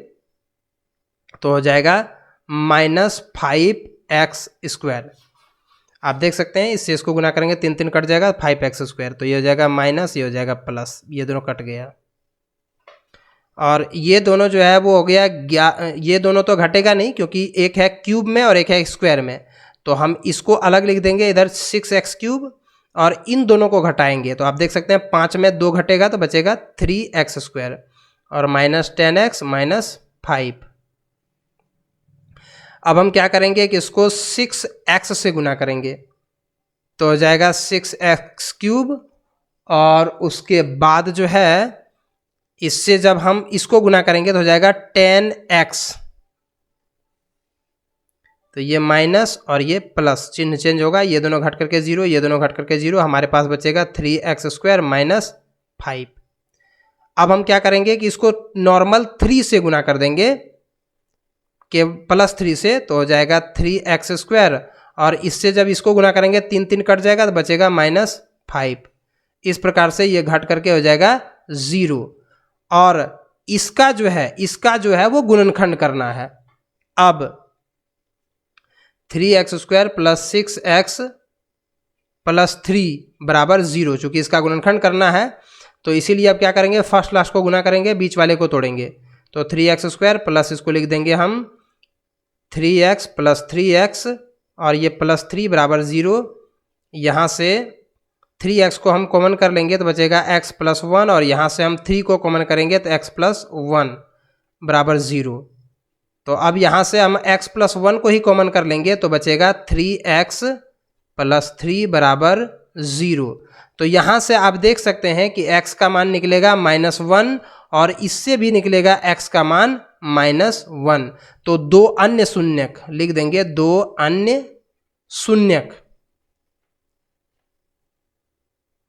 तो हो जाएगा -5x²। आप देख सकते हैं इससे इसको गुना करेंगे 3 3 कट जाएगा, 5x²। तो ये हो जाएगा माइनस, ये हो जाएगा प्लस, ये दोनों कट गया, और ये दोनों जो है वो हो गया, ये दोनों तो घटेगा नहीं क्योंकि एक है क्यूब में और एक है स्क्वायर में। तो हम इसको अलग लिख देंगे, इधर 6x क्यूब, और इन दोनों को घटाएंगे। तो आप देख सकते हैं 5 में 2 घटेगा तो बचेगा 3x² और माइनस 10x माइनस 5। अब हम क्या करेंगे कि इसको 6x से गुना करेंगे, तो हो जाएगा 6x क्यूब, और उसके बाद जो है इससे जब हम इसको गुना करेंगे तो हो जाएगा 10x। तो ये माइनस और ये प्लस, चिन्ह चेंज होगा, ये दोनों घट करके 0, ये दोनों घट करके 0, हमारे पास बचेगा 3x² माइनस 5। अब हम क्या करेंगे कि इसको नॉर्मल 3 से गुना कर देंगे, के +3 से, तो हो जाएगा 3x² और इससे जब इसको गुना करेंगे 3 3 कट जाएगा तो बचेगा -5। इस प्रकार से ये घट करके हो जाएगा 0। और इसका जो है वो गुणनखंड करना है। अब 3x² + 6x + 3 बराबर 0, चूंकि इसका गुणनखंड करना है तो इसीलिए अब क्या करेंगे, फर्स्ट लास्ट को गुना करेंगे, बीच वाले को तोड़ेंगे। तो 3x² प्लस इसको लिख देंगे हम 3x + 3x और ये +3 बराबर 0। यहाँ से 3x को हम कॉमन कर लेंगे तो बचेगा x + 1 और यहाँ से हम 3 को कॉमन करेंगे तो x + 1 बराबर 0। तो अब यहाँ से हम x + 1 को ही कॉमन कर लेंगे तो बचेगा 3x + 3 बराबर 0। तो यहाँ से आप देख सकते हैं कि x का मान निकलेगा -1 और इससे भी निकलेगा x का मान -1। तो 2 अन्य शून्यक लिख देंगे, 2 अन्य शून्यक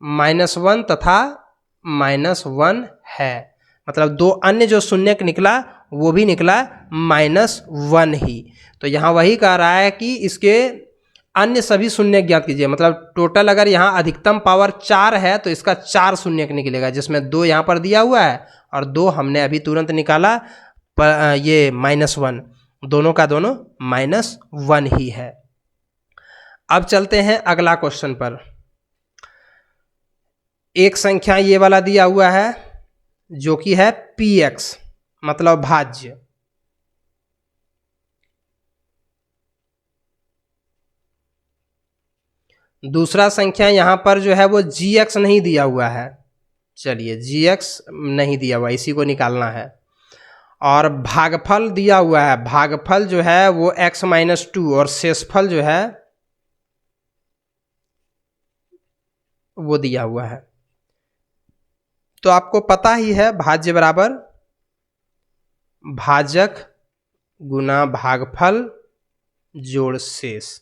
-1 तथा -1 है। मतलब 2 अन्य जो शून्यक निकला वो भी निकला -1 ही। तो यहाँ वही कह रहा है कि इसके अन्य सभी शून्यक ज्ञात कीजिए। मतलब टोटल अगर यहाँ अधिकतम पावर 4 है तो इसका 4 शून्यक निकलेगा, जिसमें 2 यहाँ पर दिया हुआ है और 2 हमने अभी तुरंत निकाला, ये -1, दोनों का दोनों -1 ही है। अब चलते हैं अगला क्वेश्चन पर। एक संख्या ये वाला दिया हुआ है जो कि है px, मतलब भाज्य। दूसरा संख्या यहाँ पर जो है वो gx नहीं दिया हुआ है। चलिए, gx नहीं दिया हुआ, इसी को निकालना है। और भागफल दिया हुआ है, भागफल जो है वो x - 2 और शेषफल जो है वो दिया हुआ है। तो आपको पता ही है भाज्य बराबर भाजक गुना भागफल जोड़ शेष।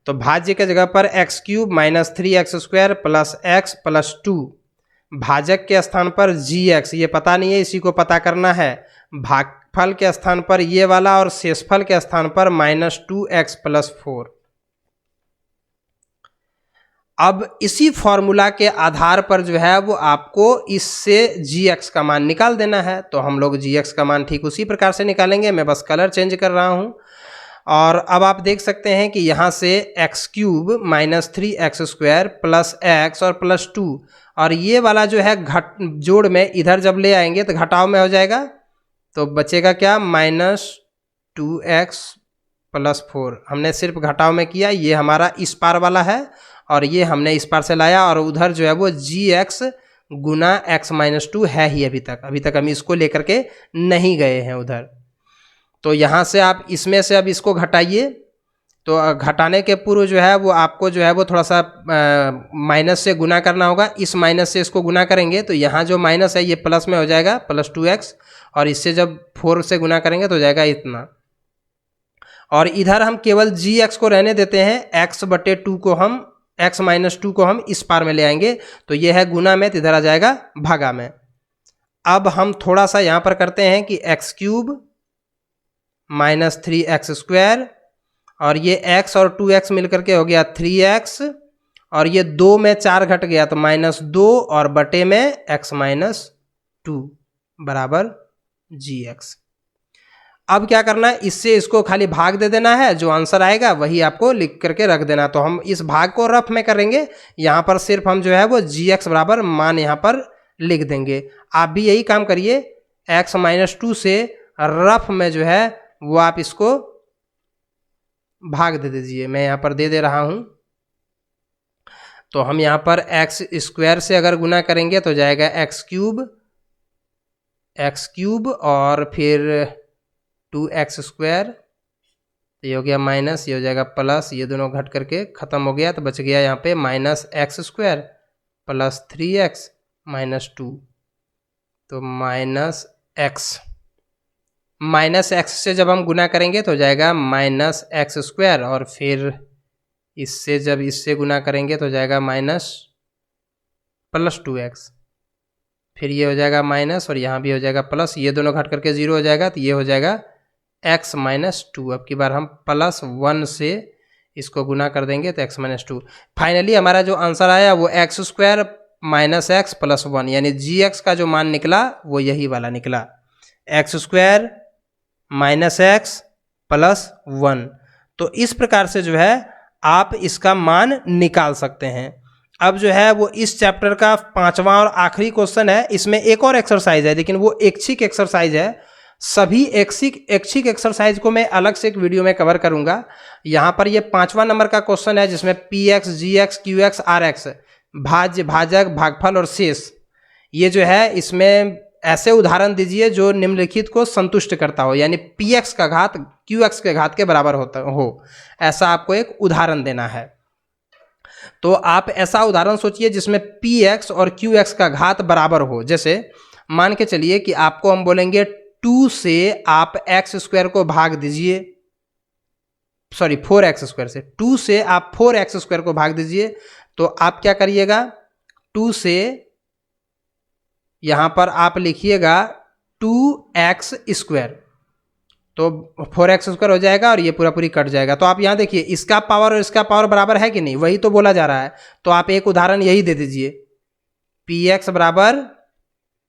तो भाज्य के जगह पर x³ - 3x² + x + 2, भाजक के स्थान पर gx, ये पता नहीं है, इसी को पता करना है। भागफल के स्थान पर ये वाला और शेषफल के स्थान पर -2x + 4। अब इसी फॉर्मूला के आधार पर जो है वो आपको इससे gx का मान निकाल देना है। तो हम लोग gx का मान ठीक उसी प्रकार से निकालेंगे, मैं बस कलर चेंज कर रहा हूँ। और अब आप देख सकते हैं कि यहाँ से x³ - 3x² + x और +2, और ये वाला जो है जोड़ में इधर जब ले आएंगे तो घटाव में हो जाएगा, तो बचेगा क्या, -2x + 4। हमने सिर्फ घटाव में किया, ये हमारा इस पार वाला है और ये हमने इस पार से लाया, और उधर जो है वो gx गुना x - 2 है ही अभी तक हम इसको लेकर के नहीं गए हैं उधर। तो यहाँ से आप इसमें से अब इसको घटाइए, तो घटाने के पूर्व जो है वो आपको जो है वो थोड़ा सा माइनस से गुना करना होगा। इस माइनस से इसको गुना करेंगे तो यहाँ जो माइनस है ये प्लस में हो जाएगा, +2x, और इससे जब 4 से गुना करेंगे तो हो जाएगा इतना। और इधर हम केवल gx को रहने देते हैं, x/2 को हम x - 2 को हम इस पार में ले आएंगे, तो ये है गुना में, तो इधर आ जाएगा भागा में। अब हम थोड़ा सा यहाँ पर करते हैं कि x³ - 3x² और ये x और 2x मिलकर के हो गया 3x, और ये 2 में 4 घट गया तो -2 और बटे में x - 2 बराबर gx। अब क्या करना है, इससे इसको खाली भाग दे देना है, जो आंसर आएगा वही आपको लिख करके रख देना। तो हम इस भाग को रफ में करेंगे, यहाँ पर सिर्फ हम जो है वो gx बराबर मान यहाँ पर लिख देंगे। आप भी यही काम करिए, x - 2 से रफ में जो है वो आप इसको भाग दे दीजिए। मैं यहाँ पर दे रहा हूँ। तो हम यहाँ पर x² से अगर गुना करेंगे तो जाएगा x³ और फिर 2x², ये हो गया माइनस, ये हो जाएगा प्लस, ये दोनों घट करके ख़त्म हो गया, तो बच गया यहाँ पे -x² + 3x - 2, तो -x से जब हम गुना करेंगे तो हो जाएगा -x², और फिर इससे जब इससे गुना करेंगे तो हो जाएगा +2x, फिर ये हो जाएगा माइनस और यहाँ भी हो जाएगा प्लस, ये दोनों घट करके 0 हो जाएगा, तो ये हो जाएगा x माइनस टू। अब की बार हम +1 से इसको गुना कर देंगे तो x माइनस टू। फाइनली हमारा जो आंसर आया वो x square minus x plus 1, यानी gx का जो मान निकला वो यही वाला निकला, x square minus x plus 1। तो इस प्रकार से जो है आप इसका मान निकाल सकते हैं। अब जो है वो इस चैप्टर का 5वां और आखिरी क्वेश्चन है। इसमें एक और एक्सरसाइज है, लेकिन वो ऐच्छिक एक्सरसाइज है। सभी ऐच्छिक एक्सरसाइज को मैं अलग से एक वीडियो में कवर करूंगा। यहाँ पर ये 5वां नंबर का क्वेश्चन है, जिसमें px, gx, qx, rx, भाज्य, भाजक, भागफल और शेष, ये जो है इसमें ऐसे उदाहरण दीजिए जो निम्नलिखित को संतुष्ट करता हो, यानी px का घात qx के घात के बराबर हो, ऐसा आपको एक उदाहरण देना है। तो आप ऐसा उदाहरण सोचिए जिसमें px और qx का घात बराबर हो। जैसे मान के चलिए कि आपको हम बोलेंगे 2 से आप x स्क्वायर को भाग दीजिए, सॉरी 4x स्क्वायर से 2 से आप 4x स्क्वायर को भाग दीजिए। तो आप क्या करिएगा, 2 से यहां पर आप लिखिएगा 2x स्क्वायर, तो 4x स्क्वायर हो जाएगा और ये पूरा पूरी कट जाएगा। तो आप यहाँ देखिए इसका पावर और इसका पावर बराबर है कि नहीं, वही तो बोला जा रहा है। तो आप एक उदाहरण यही दे दीजिए, px बराबर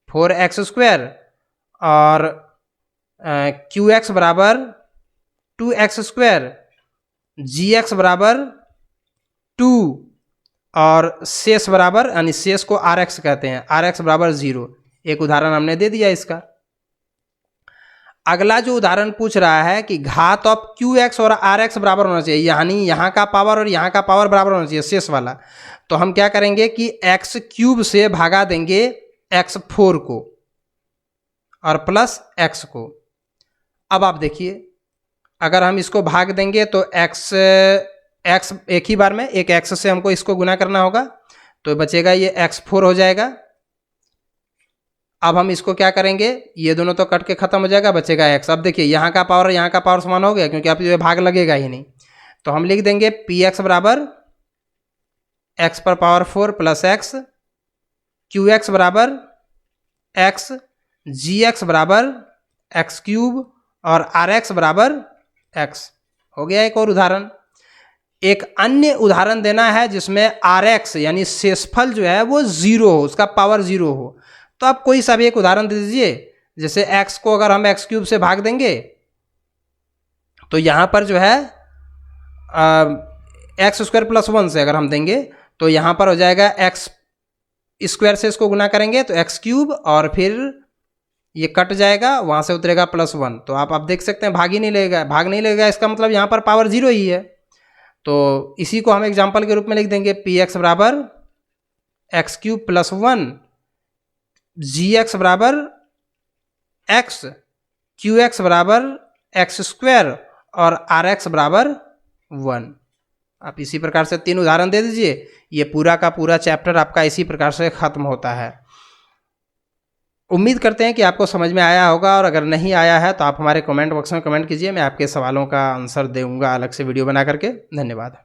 4x स्क्वायर और qx बराबर 2x स्क्वायर, gx बराबर 2 और शेष बराबर, यानी शेष को rx कहते हैं, rx बराबर 0। एक उदाहरण हमने दे दिया इसका। अगला जो उदाहरण पूछ रहा है कि घात ऑफ qx और rx बराबर होना चाहिए, यानी यहाँ का पावर और यहाँ का पावर बराबर होना चाहिए, शेष वाला। तो हम क्या करेंगे कि x क्यूब से भागा देंगे x4 को और प्लस x को। अब आप देखिए अगर हम इसको भाग देंगे तो x एक ही बार में एक x से हमको इसको गुना करना होगा, तो बचेगा ये x4 हो जाएगा। अब हम इसको क्या करेंगे, ये दोनों तो कट के खत्म हो जाएगा, बचेगा x। अब देखिए यहाँ का पावर और यहाँ का पावर समान हो गया, क्योंकि अब ये भाग लगेगा ही नहीं। तो हम लिख देंगे px बराबर x पर पावर 4 प्लस x, qx बराबर x, gx बराबर x क्यूब और rx बराबर x। हो गया एक और उदाहरण। एक अन्य उदाहरण देना है जिसमें rx यानी शेषफल जो है वो 0 हो, उसका पावर 0 हो। तो आप कोई सा भी एक उदाहरण दे दीजिए। जैसे x को अगर हम x क्यूब से भाग देंगे तो यहाँ पर जो है x स्क्वायर प्लस 1 से अगर हम देंगे तो यहाँ पर हो जाएगा x स्क्वायर से इसको गुना करेंगे तो x क्यूब और फिर ये कट जाएगा, वहाँ से उतरेगा +1। तो आप देख सकते हैं भाग नहीं लगेगा, इसका मतलब यहाँ पर पावर 0 ही है। तो इसी को हम एग्जाम्पल के रूप में लिख देंगे px बराबर x क्यूब प्लस 1, gx बराबर x, qx बराबर x स्क्वायर और rx बराबर 1। आप इसी प्रकार से 3 उदाहरण दे दीजिए। ये पूरा का पूरा चैप्टर आपका इसी प्रकार से खत्म होता है। उम्मीद करते हैं कि आपको समझ में आया होगा, और अगर नहीं आया है तो आप हमारे कमेंट बॉक्स में कमेंट कीजिए, मैं आपके सवालों का आंसर दूंगा अलग से वीडियो बना करके। धन्यवाद।